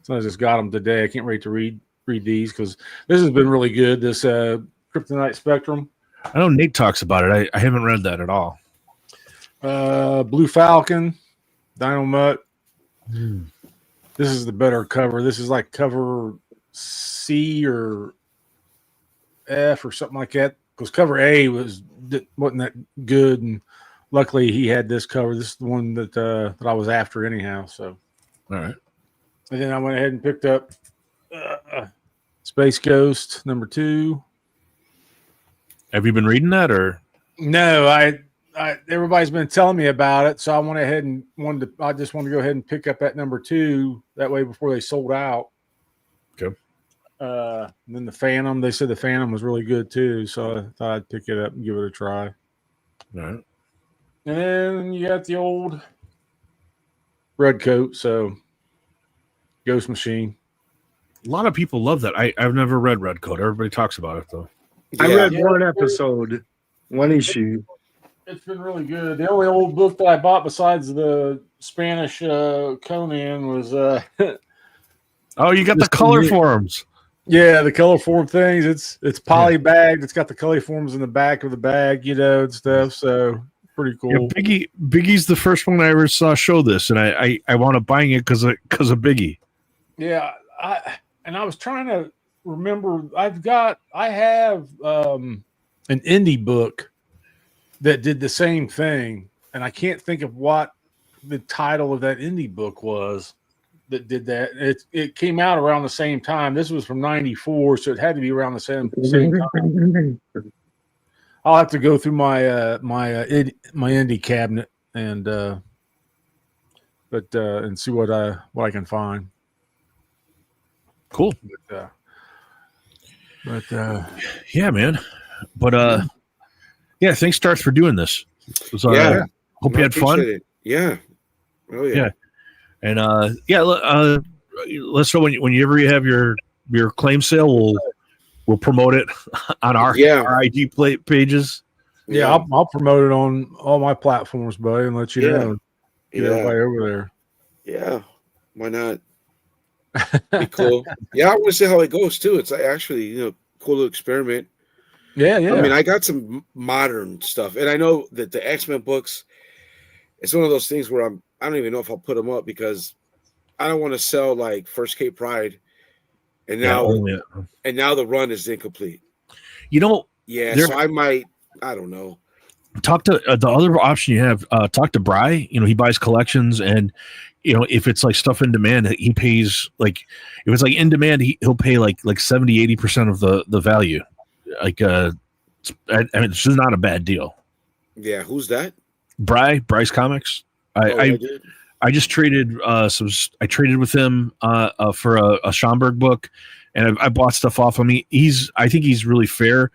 A: So I just got them today. I can't wait to read these because this has been really good. This Kryptonite Spectrum,
B: I know Nate talks about it. I haven't read that at all.
A: Blue Falcon, Dino Mutt. This is the better cover. This is like cover C or F or something like that. Because cover A wasn't that good, and luckily he had this cover. This is the one that I was after anyhow. So,
B: All right.
A: and then I went ahead and picked up Space Ghost #2.
B: Have you been reading that or?
A: No, I everybody's been telling me about it, so I went ahead and I just wanted to go ahead and pick up that #2 that way before they sold out.
B: Okay.
A: And then the Phantom, they said the Phantom was really good too, so I thought I'd pick it up and give it a try.
B: All right.
A: And then you got the old Red Coat, so Ghost Machine.
B: A lot of people love that. I've never read Red Coat. Everybody talks about it though.
D: I
C: Yeah.
D: read one episode, one issue.
A: It's been really good. The only old book that I bought besides the Spanish Conan was
B: Oh, you got the color forms.
A: yeah, the color form things. It's poly bagged. It's got the color forms in the back of the bag, and stuff. So pretty cool.
B: Yeah, Biggie's the first one I ever saw show this, and I wound up buying it because of Biggie.
A: Yeah, I was trying to remember. I have an indie book that did the same thing, and I can't think of what the title of that indie book was that did that. It came out around the same time. This was from '94, so it had to be around the same time. I'll have to go through my my indie cabinet and and see what I can find.
B: Cool.
A: But
B: Yeah, man. But yeah, thanks, Darth, for doing this. It was, hope you had fun.
C: It. Yeah. Oh yeah.
B: Yeah. And let's know when you ever have your claim sale, we'll promote it on our IG pages.
A: Yeah, I'll promote it on all my platforms, buddy, and let you know. Get everybody over there.
C: Yeah. Why not? Be cool. Yeah, I want to see how it goes too. It's actually, cool little experiment.
A: Yeah.
C: I mean, I got some modern stuff, and I know that the X-Men books, it's one of those things where I don't even know if I'll put them up because I don't want to sell like First Cape Pride, and now the run is incomplete. So I might. I don't know.
B: Talk to the other option you have. Talk to Bry. He buys collections, and if it's like stuff in demand, he pays like if it's like in demand, he'll pay like 70-80% of the value. Like I mean, it's just not a bad deal.
C: Yeah, who's that?
B: Bryce Comics. I just traded I traded with him for a Schomburg book, and I bought stuff off him. I think he's really fair.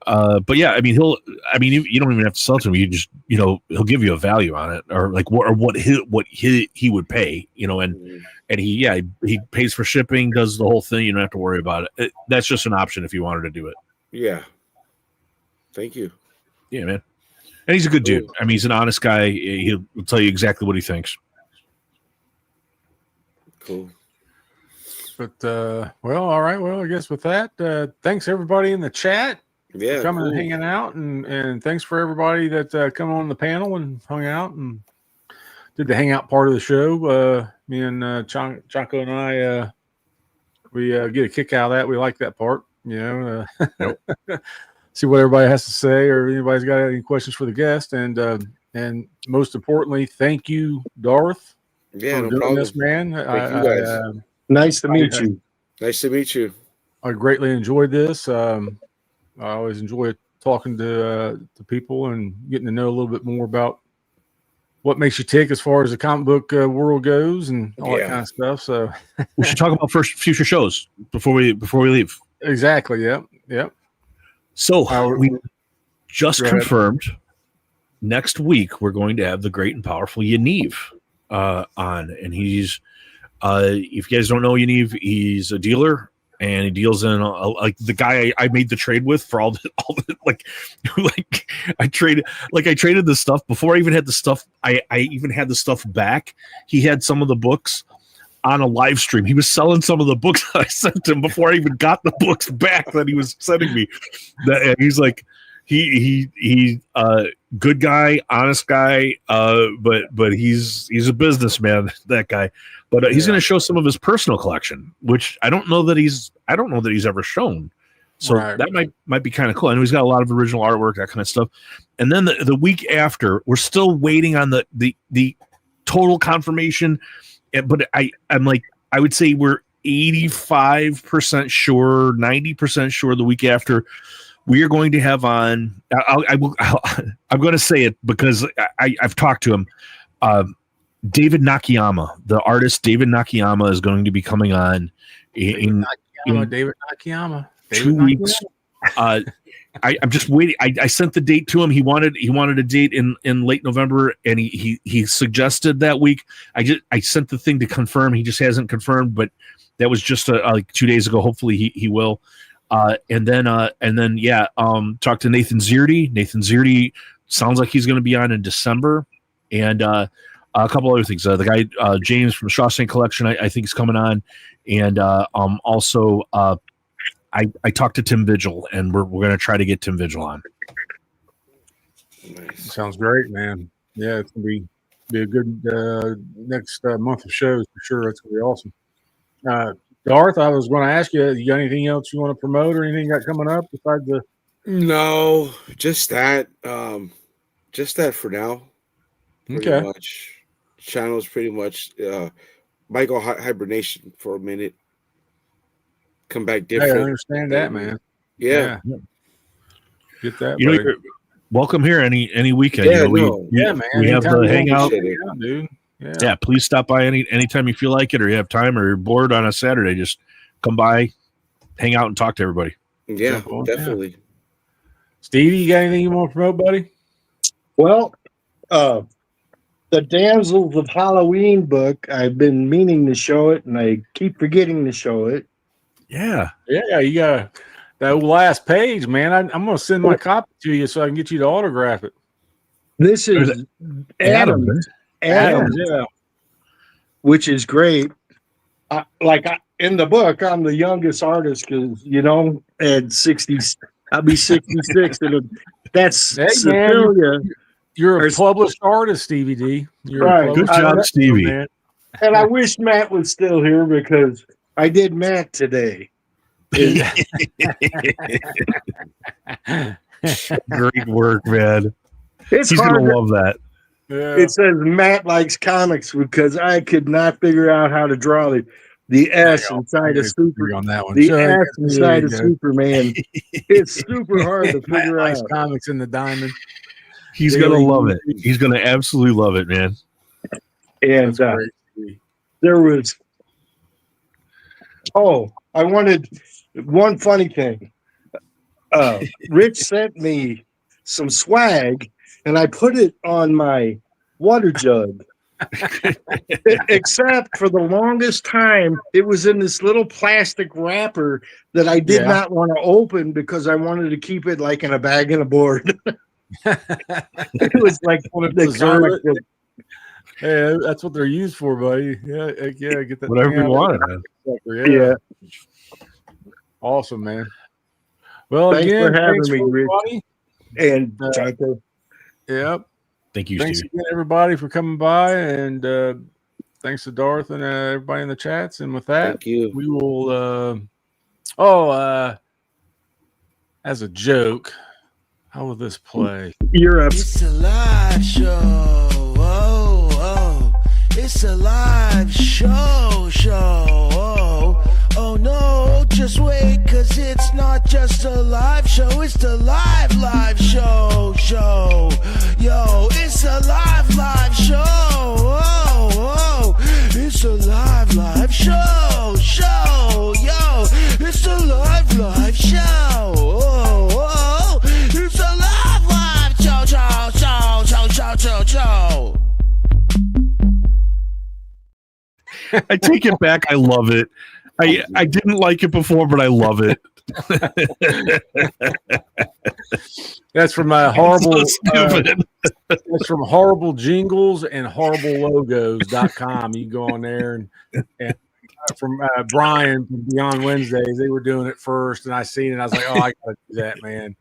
B: But yeah, I mean you don't even have to sell to him. You just he'll give you a value on it, or like what he would pay. And he pays for shipping, does the whole thing. You don't have to worry about it. That's just an option if you wanted to do it.
C: Yeah. Thank you.
B: Yeah, man. And he's a good dude. I mean, he's an honest guy. He'll tell you exactly what he thinks.
C: Cool.
A: But well, all right. Well, I guess with that, thanks everybody in the chat.
C: Yeah,
A: coming and hanging out, and thanks for everybody that come on the panel and hung out and did the hangout part of the show. Me and Chaco and I, we get a kick out of that. We like that part, see what everybody has to say, or anybody's got any questions for the guest, and most importantly, thank you, Darth.
C: Yeah,
A: for doing this, man.
C: Thank you guys.
D: Nice to meet you.
C: Nice to meet you.
A: I greatly enjoyed this. I always enjoy talking to people and getting to know a little bit more about what makes you tick as far as the comic book world goes and all that kind of stuff. So
B: we should talk about future shows before we leave.
A: Exactly. Yep.
B: So we just confirmed next week we're going to have the great and powerful Yaniv on, and he's if you guys don't know Yaniv, he's a dealer. And he deals in like the guy I made the trade with for all the like I traded the stuff before I even had the stuff. I even had the stuff back. He had some of the books on a live stream. He was selling some of the books that I sent him before I even got the books back that he was sending me. And he's like, he good guy, honest guy, but he's a businessman, that guy. But he's going to show some of his personal collection, which I don't know that he's ever shown. So that might be kind of cool. I know he's got a lot of original artwork, that kind of stuff. And then the week after, we're still waiting on the total confirmation. But I'm like, I would say we're 85% sure, 90% sure the week after. We are going to have on. I'm going to say it because I've talked to him. David Nakayama, the artist David Nakayama, is going to be coming on in
A: David Nakayama.
B: 2 weeks. I'm just waiting. I sent the date to him. He wanted a date in late November, and he suggested that week. I sent the thing to confirm. He just hasn't confirmed, but that was just like 2 days ago. Hopefully he will. And then talk to Nathan Zierdy. Nathan Zierdy sounds like he's going to be on in December, and a couple other things. The guy James from Shawshank Collection, I think, is coming on, and also I talked to Tim Vigil, and we're going to try to get Tim Vigil on.
A: Nice. Sounds great, man. Yeah, it's going to be a good next month of shows for sure. It's going to be awesome. Darth, I was going to ask you got anything else you want to promote or anything you got coming up besides the?
C: No, just that. Just that for now. Pretty much. Channel's pretty much might go hibernation for a minute. Come back different.
A: I understand that, man.
C: Yeah.
A: Get that.
B: welcome here any weekend.
C: Yeah,
A: Man.
B: We have
A: Anytime
B: the
A: you
B: hangout.
C: appreciate it.
A: Yeah, dude. Yeah.
B: Yeah, please stop by anytime you feel like it, or you have time, or you're bored on a Saturday. Just come by, hang out, and talk to everybody.
C: Yeah,
A: Cool.
C: definitely.
A: Stevie, you got anything you want to promote, buddy?
D: Well, the Damsels of Halloween book, I've been meaning to show it, and I keep forgetting to show it.
B: Yeah,
A: Yeah, you got that last page, man. I'm going to send my copy to you so I can get you to autograph it.
D: This is Adam,
A: Yeah.
D: which is great. In the book, I'm the youngest artist because, at 60, I'll be 66. And that's
A: Hey,
D: Cecilia.
A: You're a published artist, Stevie D. You're
D: Right.
B: good job, Stevie.
A: man.
D: And I wish Matt was still here because I did Matt today.
B: Great work, man.
D: It's
B: He's
D: hard.
B: gonna love that.
A: Yeah.
D: It says Matt likes comics because I could not figure out how to draw the S inside of
A: Agree on that one.
D: the
A: Sure,
D: S inside of
A: yeah.
D: Superman. It's super hard to
A: Matt
D: figure
A: likes
D: out.
A: comics in the diamond.
B: He's
A: Really
B: gonna love it.
A: easy.
B: He's gonna absolutely love it, man.
D: And
A: That's great.
D: there was. Oh, I wanted one funny thing. Rich sent me some swag, and I put it on my water jug. Except for the longest time, it was in this little plastic wrapper that I did not want to open because I wanted to keep it like in a bag and a board. It was like one of the
A: Preserve
D: comic
A: it.
D: book.
A: Yeah, that's what they're used for, buddy. Yeah, get that.
B: Whatever
A: thing
B: you
A: out.
B: want, man.
A: Yeah. Awesome, man. Well,
D: Thanks
A: again,
D: for having
A: thanks
D: me, Rich.
A: everybody.
D: And Jonko.
A: Yep.
B: Thank you,
A: Thanks
B: Stevie.
A: again, everybody, for coming by, and thanks to Darth and everybody in the chats. And with that,
C: Thank you.
A: we will. As a joke, how will this play?
D: You're up.
E: It's a live show. Oh, oh. It's a live show. Oh, no. Just wait, cause it's not just a live show. It's the live show. Yo, it's a live show. Oh. It's a live show. Yo, it's a live show. Oh. It's a live show.
B: I take it back. I love it. I didn't like it before, but I love it.
A: That's from horrible.
B: So stupid.
A: That's from horrible jingles and horriblelogos.com. You can go on there and from Brian from Beyond Wednesdays. They were doing it first, and I seen it. I was like, oh, I gotta do that, man.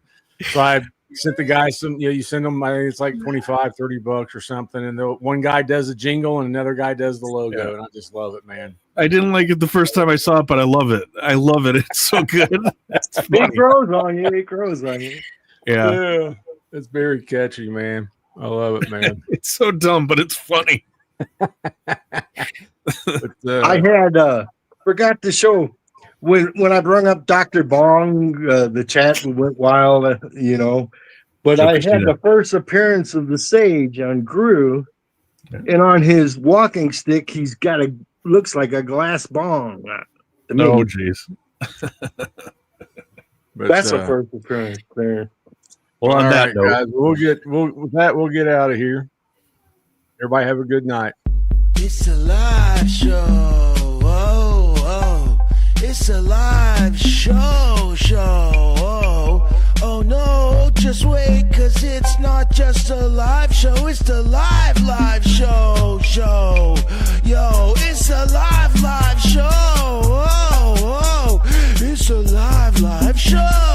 A: So I sent the guy some. You send them. I think it's like $25-$30 or something, and the one guy does a jingle and another guy does the logo, and I just love it, man.
B: I didn't like it the first time I saw it, but I love it. I love it. It's so good.
D: It grows on you. It grows on you.
B: Yeah.
A: It's very catchy, man. I love it, man.
B: It's so dumb, but it's funny.
A: But,
D: I had forgot to show when I brought up Dr. Bong, the chat went wild, But I had the first appearance of the Sage on Gru, and on his walking stick, he's got looks like a glass bong. To me.
B: Oh, jeez.
D: That's the first appearance there.
B: Well, on
A: all
B: that
A: right,
B: note,
A: guys, we'll get out of here. Everybody have a good night.
E: It's a live show. Oh. It's a live show. Oh, no. Just wait, cause it's not just a live show. It's the live show. Yo, it's a live show. Oh. It's a live show.